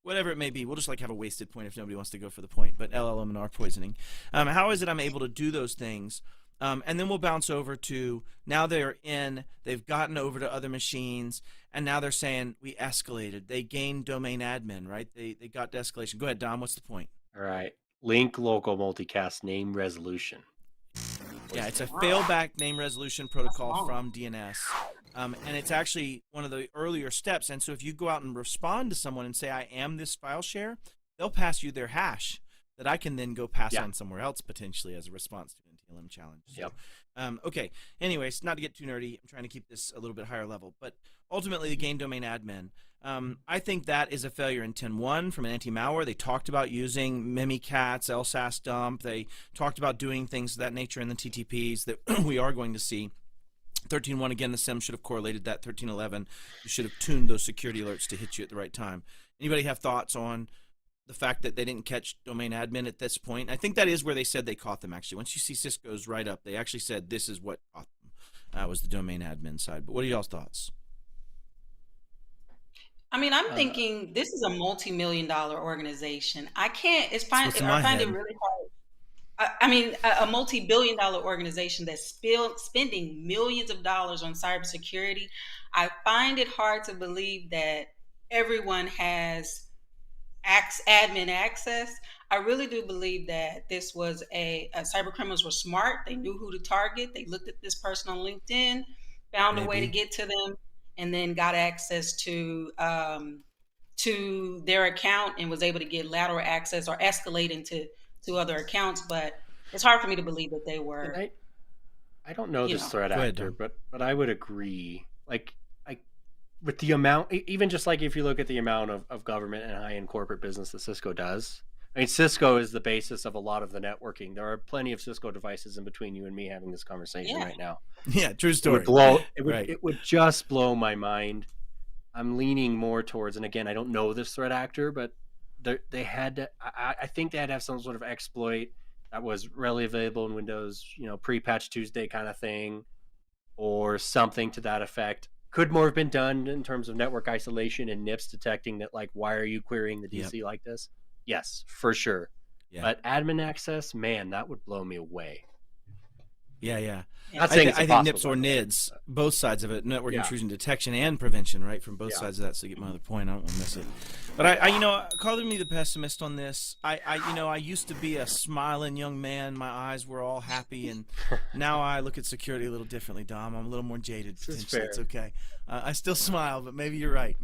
Whatever it may be, we'll just like have a wasted point if nobody wants to go for the point, but LLMR poisoning. How is it I'm able to do those things? And then we'll bounce over to, now they've gotten over to other machines, and now they're saying we escalated. They gained domain admin, right? They got to escalation. Go ahead, Dom, what's the point? All right. Link local multicast name resolution. Yeah, it's a failback name resolution protocol from DNS. And it's actually one of the earlier steps. And so if you go out and respond to someone and say, I am this file share, they'll pass you their hash that I can then go pass on somewhere else potentially as a response to an TLM challenge. So, okay. Anyways, not to get too nerdy, I'm trying to keep this a little bit higher level. But ultimately, the gain domain admin, I think that is a failure in 10.1 from an anti-malware. They talked about using Mimikatz, LSAS dump. They talked about doing things of that nature in the TTPs that we are going to see. 13.1, again, the SIM should have correlated that. 13.11, you should have tuned those security alerts to hit you at the right time. Anybody have thoughts on the fact that they didn't catch domain admin at this point? I think that is where they said they caught them, actually. Once you see Cisco's write up, they actually said this is what caught them. Was the domain admin side. But what are y'all's thoughts? I mean, I'm thinking this is a multi-million-dollar organization. I find it really hard. I mean, a multi-billion-dollar organization that's spending millions of dollars on cybersecurity. I find it hard to believe that everyone has admin access. I really do believe that this was cyber criminals were smart. They knew who to target. They looked at this person on LinkedIn, found a way to get to them, and then got access to their account and was able to get lateral access or escalate into other accounts. But it's hard for me to believe that they were. I don't know this threat actor, but I would agree. Like, with the amount, even just like if you look at the amount of government and high-end corporate business that Cisco does, I mean, Cisco is the basis of a lot of the networking. There are plenty of Cisco devices in between you and me having this conversation right now. Yeah, true story. It would just blow my mind. I'm leaning more towards, and again, I don't know this threat actor, but they had to, I think they had to have some sort of exploit that was readily available in Windows, pre-patch Tuesday kind of thing, or something to that effect. Could more have been done in terms of network isolation and NIPS detecting that, like, why are you querying the DC like this? Yes, for sure. Yeah. But admin access, man, that would blow me away. Yeah. I think NIPS or NIDS, both sides of it, network intrusion detection and prevention, right? From both sides of that. So you get my other point. I don't want to miss it. But I calling me the pessimist on this. I used to be a smiling young man. My eyes were all happy, and now I look at security a little differently, Dom. I'm a little more jaded. Potentially. It's okay. I still smile, but maybe you're right.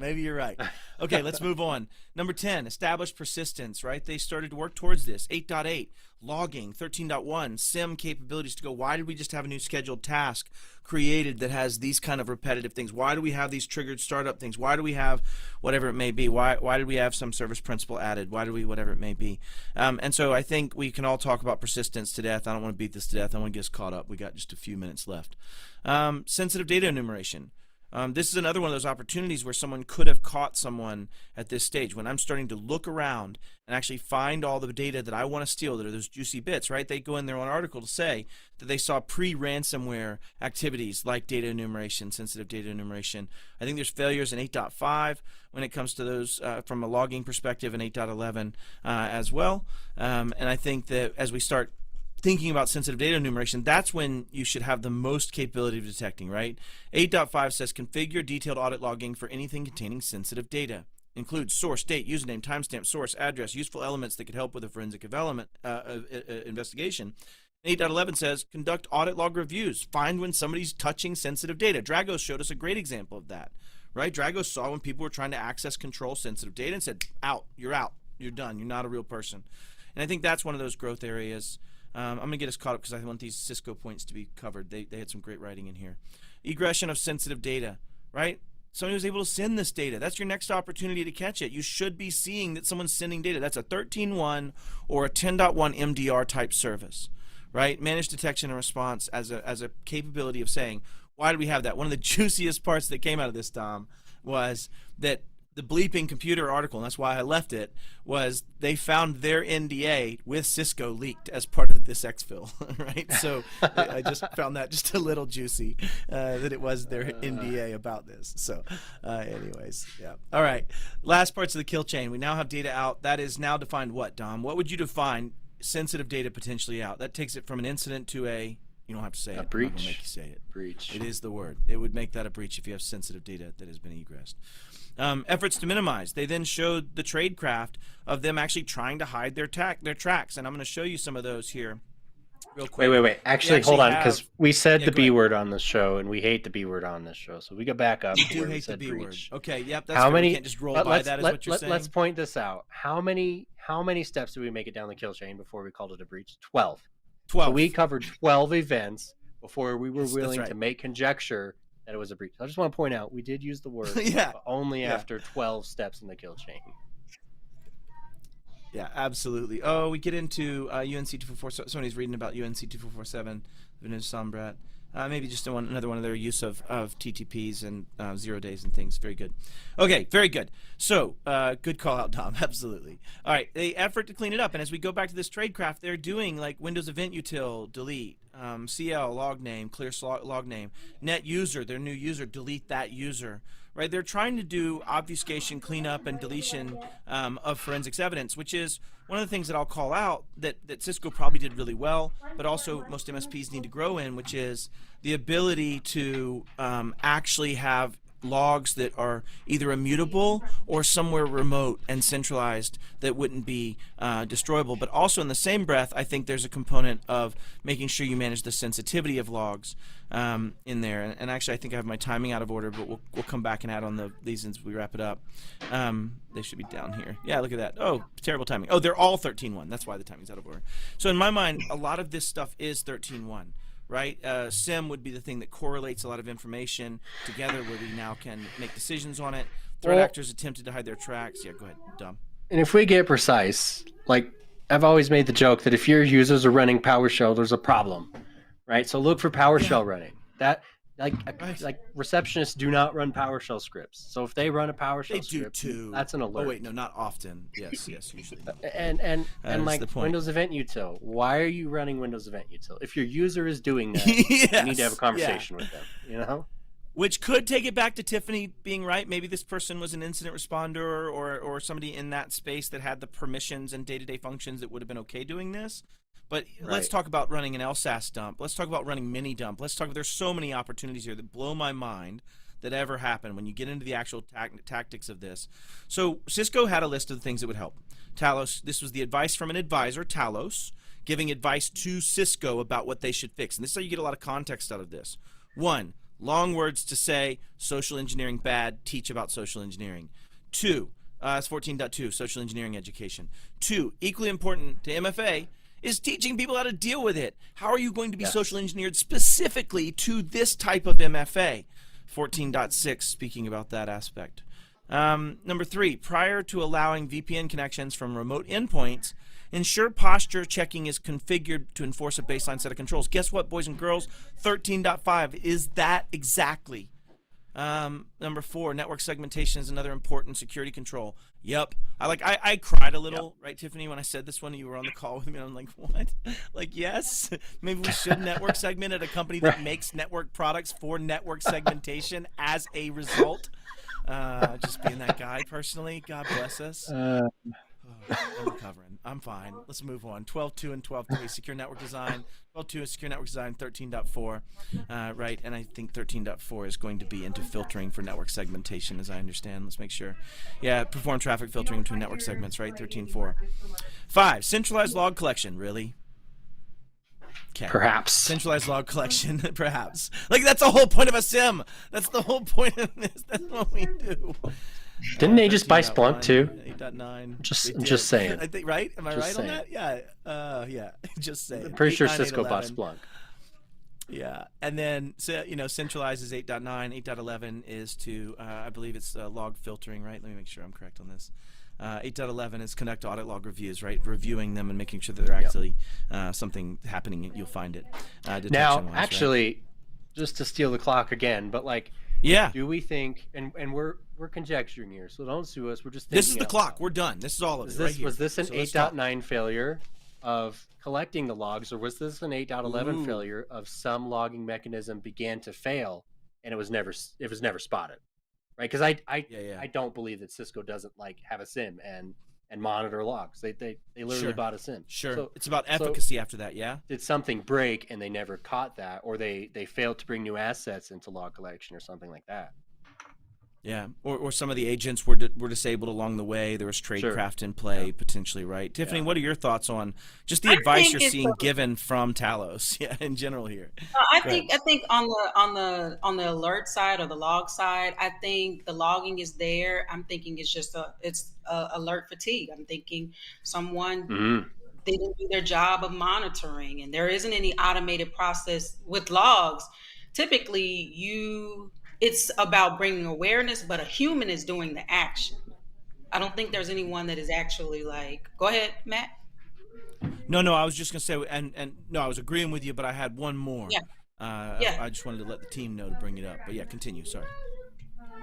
Okay, let's move on. Number 10, establish persistence, right? They started to work towards this. 8.8, logging. 13.1, SIM capabilities to go. Why did we just have a new scheduled task created that has these kind of repetitive things? Why do we have these triggered startup things? Why do we have whatever it may be? Why did we have some service principal added? Why do we whatever it may be? And so I think we can all talk about persistence to death. I don't want to beat this to death. I want to get us caught up. We got just a few minutes left. Sensitive data enumeration. This is another one of those opportunities where someone could have caught someone at this stage. When I'm starting to look around and actually find all the data that I want to steal, that are those juicy bits, right? They go in their own article to say that they saw pre-ransomware activities like data enumeration, sensitive data enumeration. I think there's failures in 8.5 when it comes to those from a logging perspective, and 8.11 as well. And I think that as we start thinking about sensitive data enumeration, that's when you should have the most capability of detecting, right? 8.5 says configure detailed audit logging for anything containing sensitive data. Includes source, date, username, timestamp, source, address, useful elements that could help with a forensic investigation. 8.11 says conduct audit log reviews. Find when somebody's touching sensitive data. Dragos showed us a great example of that, right? Dragos saw when people were trying to access control sensitive data and said, out, you're done, you're not a real person. And I think that's one of those growth areas. I'm going to get us caught up because I want these Cisco points to be covered. They had some great writing in here. Egression of sensitive data, right? Somebody was able to send this data. That's your next opportunity to catch it. You should be seeing that someone's sending data. That's a 13.1 or a 10.1 MDR type service, right? Managed detection and response as a capability of saying, why do we have that? One of the juiciest parts that came out of this, Dom, was that the bleeping computer article, and that's why I left it, was they found their NDA with Cisco leaked as part of this exfil, right? So I just found that just a little juicy that it was their NDA about this. So anyways, yeah. All right, last parts of the kill chain. We now have data out. That is now defined what, Dom? What would you define sensitive data potentially out? That takes it from an incident to a, you don't have to say it. Breach. I'm not gonna make you say it. Breach. It is the word. It would make that a breach if you have sensitive data that has been egressed. Efforts to minimize. They then showed the tradecraft of them actually trying to hide their tracks, and I'm going to show you some of those here real quick. Wait. Actually hold on, because we said the B word on this show, and we hate the B word on this show, so we go back up. You do hate the B word. Okay, yep. That's how many? We can't just roll by that. Is what you're saying. Let's point this out. How many steps did we make it down the kill chain before we called it a breach? 12. So we covered 12 events before we were willing to make conjecture that it was a breach. I just want to point out we did use the word, but only after 12 steps in the kill chain. Yeah, absolutely. Oh, we get into UNC 244. Somebody's reading about UNC 2447, Vintage Sombrat. Maybe just another one of their use of TTPs and 0 days and things. Very good. Okay, very good. So, good call out, Dom. Absolutely. All right, the effort to clean it up. And as we go back to this tradecraft, they're doing like Windows Event Util, delete, CL, log name, clear log name, net user, their new user, delete that user. Right? They're trying to do obfuscation, cleanup, and deletion of forensics evidence, which is one of the things that I'll call out that Cisco probably did really well, but also most MSPs need to grow in, which is the ability to actually have logs that are either immutable or somewhere remote and centralized that wouldn't be destroyable. But also in the same breath, I think there's a component of making sure you manage the sensitivity of logs in there. And actually, I think I have my timing out of order, but we'll come back and add on these as we wrap it up. They should be down here. Yeah, look at that. Oh, terrible timing. Oh, they're all 13.1. That's why the timing's out of order. So in my mind, a lot of this stuff is 13.1. right? SIM would be the thing that correlates a lot of information together where we now can make decisions on it. Threat actors attempted to hide their tracks. Yeah, go ahead, Dom. And if we get precise, like I've always made the joke that if your users are running PowerShell, there's a problem, right? So look for PowerShell running. That like receptionists do not run PowerShell scripts. So if they run a PowerShell script, too. That's an alert. Oh wait, no, not often. Yes, usually. And like Windows Event Util, why are you running Windows Event Util? If your user is doing that, you need to have a conversation with them. You know. Which could take it back to Tiffany being right. Maybe this person was an incident responder or somebody in that space that had the permissions and day-to-day functions that would have been okay doing this. But let's talk about running an LSAS dump. Let's talk about running mini dump. Let's talk. There's so many opportunities here that blow my mind that ever happen when you get into the actual tactics of this. So Cisco had a list of the things that would help. Talos, this was the advice from an advisor, Talos, giving advice to Cisco about what they should fix. And this is how you get a lot of context out of this. 1, long words to say, social engineering bad, teach about social engineering. 2, it's 14.2, social engineering education. 2, equally important to MFA, is teaching people how to deal with it. How are you going to be social engineered specifically to this type of MFA? 14.6, speaking about that aspect. Number 3, prior to allowing VPN connections from remote endpoints, ensure posture checking is configured to enforce a baseline set of controls. Guess what, boys and girls? 13.5 is that exactly. Number 4, network segmentation is another important security control. Yep. I cried a little, right, Tiffany, when I said this one. You were on the call with me, and I'm like, what? Like, yes, maybe we should network segment at a company that makes network products for network segmentation as a result. Just being that guy personally. God bless us. I'm recovering. I'm fine. Let's move on. 12.2 and 12.3, secure network design. 12.2 is secure network design. 13.4, right? And I think 13.4 is going to be into filtering for network segmentation, as I understand. Let's make sure. Yeah, perform traffic filtering between network segments, right? 13.4. 5, centralized log collection. Really? Okay. Perhaps. Centralized log collection, perhaps. Like, that's the whole point of a SIM. That's the whole point of this. That's what we do. Didn't they just buy Splunk too? 8.9. Just saying. I think, right? Am I just right saying. on that? Yeah. Yeah. Just saying. I'm pretty 8, sure 9, Cisco 8, bought Splunk. Yeah. And then, so, centralized is 8.9. 8.11 is to, I believe it's log filtering, right? Let me make sure I'm correct on this. 8.11 is conduct audit log reviews, right? Reviewing them and making sure that they're actually something happening. You'll find it. Now, actually, just to steal the clock again, but like, do we think, and we're conjecturing here, so don't sue us. We're just thinking this is the clock. We're done. This is all of it right here. Was this an 8.9 failure of collecting the logs, or was this an 8.11 failure of some logging mechanism began to fail and it was never spotted, right? Because I don't believe that Cisco doesn't like have a SIM and monitor logs. They literally bought a SIM. Sure. So, it's about efficacy after that, yeah? Did something break and they never caught that, or they failed to bring new assets into log collection or something like that? Yeah, or some of the agents were disabled along the way. There was tradecraft in play, potentially, right? Tiffany, what are your thoughts on just the advice you're seeing given from Talos, in general here? I think on the alert side or the log side, I think the logging is there. I'm thinking it's just alert fatigue. I'm thinking someone they didn't do their job of monitoring, and there isn't any automated process with logs. Typically, it's about bringing awareness, but a human is doing the action. I don't think there's anyone that is actually like, go ahead, Matt. No, I was just going to say, and no, I was agreeing with you, but I had one more. I just wanted to let the team know to bring it up. But yeah, continue, sorry.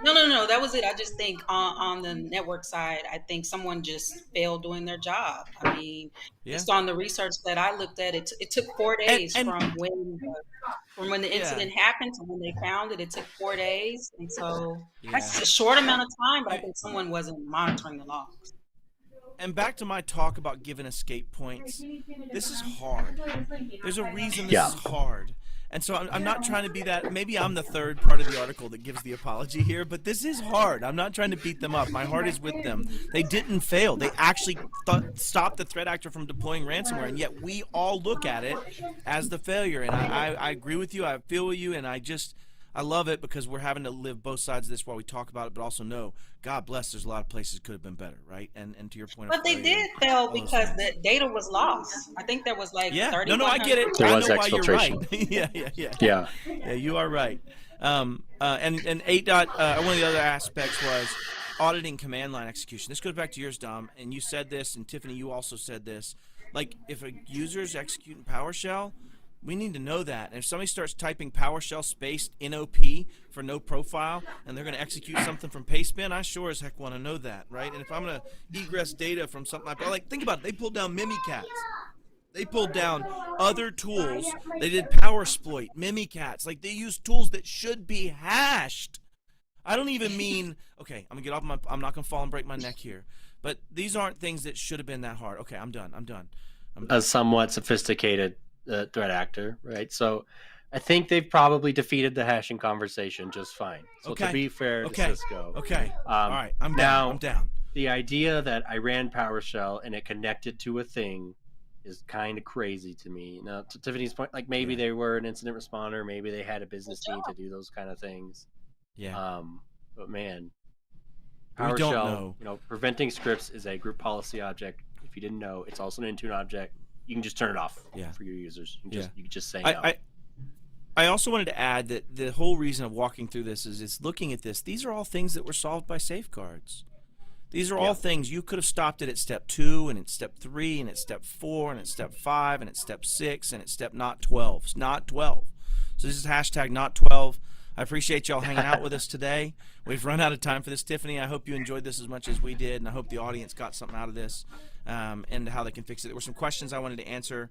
No, that was it. I just think on the network side, I think someone just failed doing their job. I mean, just on the research that I looked at, it took 4 days from when the incident happened to when they found it. It took 4 days, and so that's a short amount of time. But I think someone wasn't monitoring the logs. And back to my talk about giving escape points. This is hard. There's a reason this is hard. And so I'm not trying to be that. Maybe I'm the third part of the article that gives the apology here, but this is hard. I'm not trying to beat them up. My heart is with them. They didn't fail. They actually stopped the threat actor from deploying ransomware, and yet we all look at it as the failure. And I agree with you. I feel with you, and I I love it because we're having to live both sides of this while we talk about it, but also know, God bless, there's a lot of places could have been better, right? And to your point, But they did fail because the data was lost. I think there was like 3,100. No, I get it. There I was know why you're right. exfiltration. Yeah, you are right. And 8 dot, one of the other aspects was auditing command line execution. This goes back to yours, Dom, and you said this, and Tiffany, you also said this. Like, if a user is executing PowerShell, we need to know that. And if somebody starts typing PowerShell space NOP for no profile, and they're going to execute something from pastebin, I sure as heck want to know that, right? And if I'm going to egress data from something like think about it. They pulled down Mimikatz. They pulled down other tools. They did Powersploit, Mimikatz. Like, they used tools that should be hashed. I don't even mean, okay, I'm going to get off I'm not going to fall and break my neck here. But these aren't things that should have been that hard. Okay, I'm done. A somewhat sophisticated threat actor, right? So I think they've probably defeated the hashing conversation just fine. So to be fair to Cisco. Okay. All right. I'm down. The idea that I ran PowerShell and it connected to a thing is kind of crazy to me. Now, to Tiffany's point, like maybe they were an incident responder, maybe they had a business need to do those kind of things. Yeah. But man, PowerShell, preventing scripts is a group policy object. If you didn't know, it's also an Intune object. You can just turn it off for your users. You can just say no. I also wanted to add that the whole reason of walking through this is looking at this. These are all things that were solved by safeguards. These are all things you could have stopped it at step 2, and at step 3, and at step 4, and at step 5, and at step 6, and at step not 12. It's not 12. So this is hashtag not 12. I appreciate y'all hanging out with us today. We've run out of time for this, Tiffany. I hope you enjoyed this as much as we did, and I hope the audience got something out of this and how they can fix it. There were some questions I wanted to answer.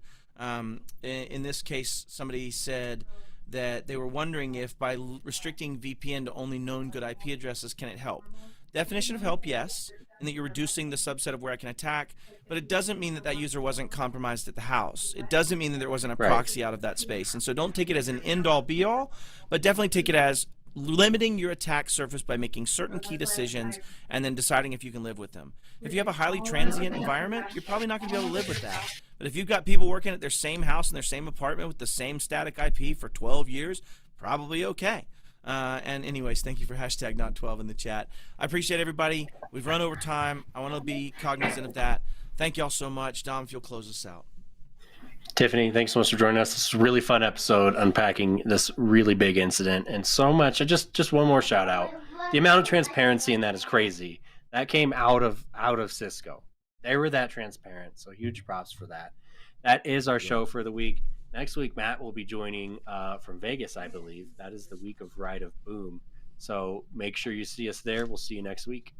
In this case, somebody said that they were wondering if by restricting VPN to only known good IP addresses, can it help? Definition of help, yes, and that you're reducing the subset of where I can attack, but it doesn't mean that that user wasn't compromised at the house. It doesn't mean that there wasn't a proxy out of that space. And so don't take it as an end-all, be-all, but definitely take it as limiting your attack surface by making certain key decisions and then deciding if you can live with them. If you have a highly transient environment, you're probably not going to be able to live with that. But if you've got people working at their same house in their same apartment with the same static IP for 12 years, probably okay. And anyways, thank you for hashtag not 12 in the chat. I appreciate everybody. We've run over time. I want to be cognizant of that. Thank y'all so much. Dom, if you'll close us out. Tiffany, thanks so much for joining us. This is a really fun episode unpacking this really big incident and so much. Just one more shout out. The amount of transparency in that is crazy. That came out of Cisco. They were that transparent. So huge props for that. That is our show for the week. Next week, Matt will be joining from Vegas, I believe. That is the week of Ride of Boom. So make sure you see us there. We'll see you next week.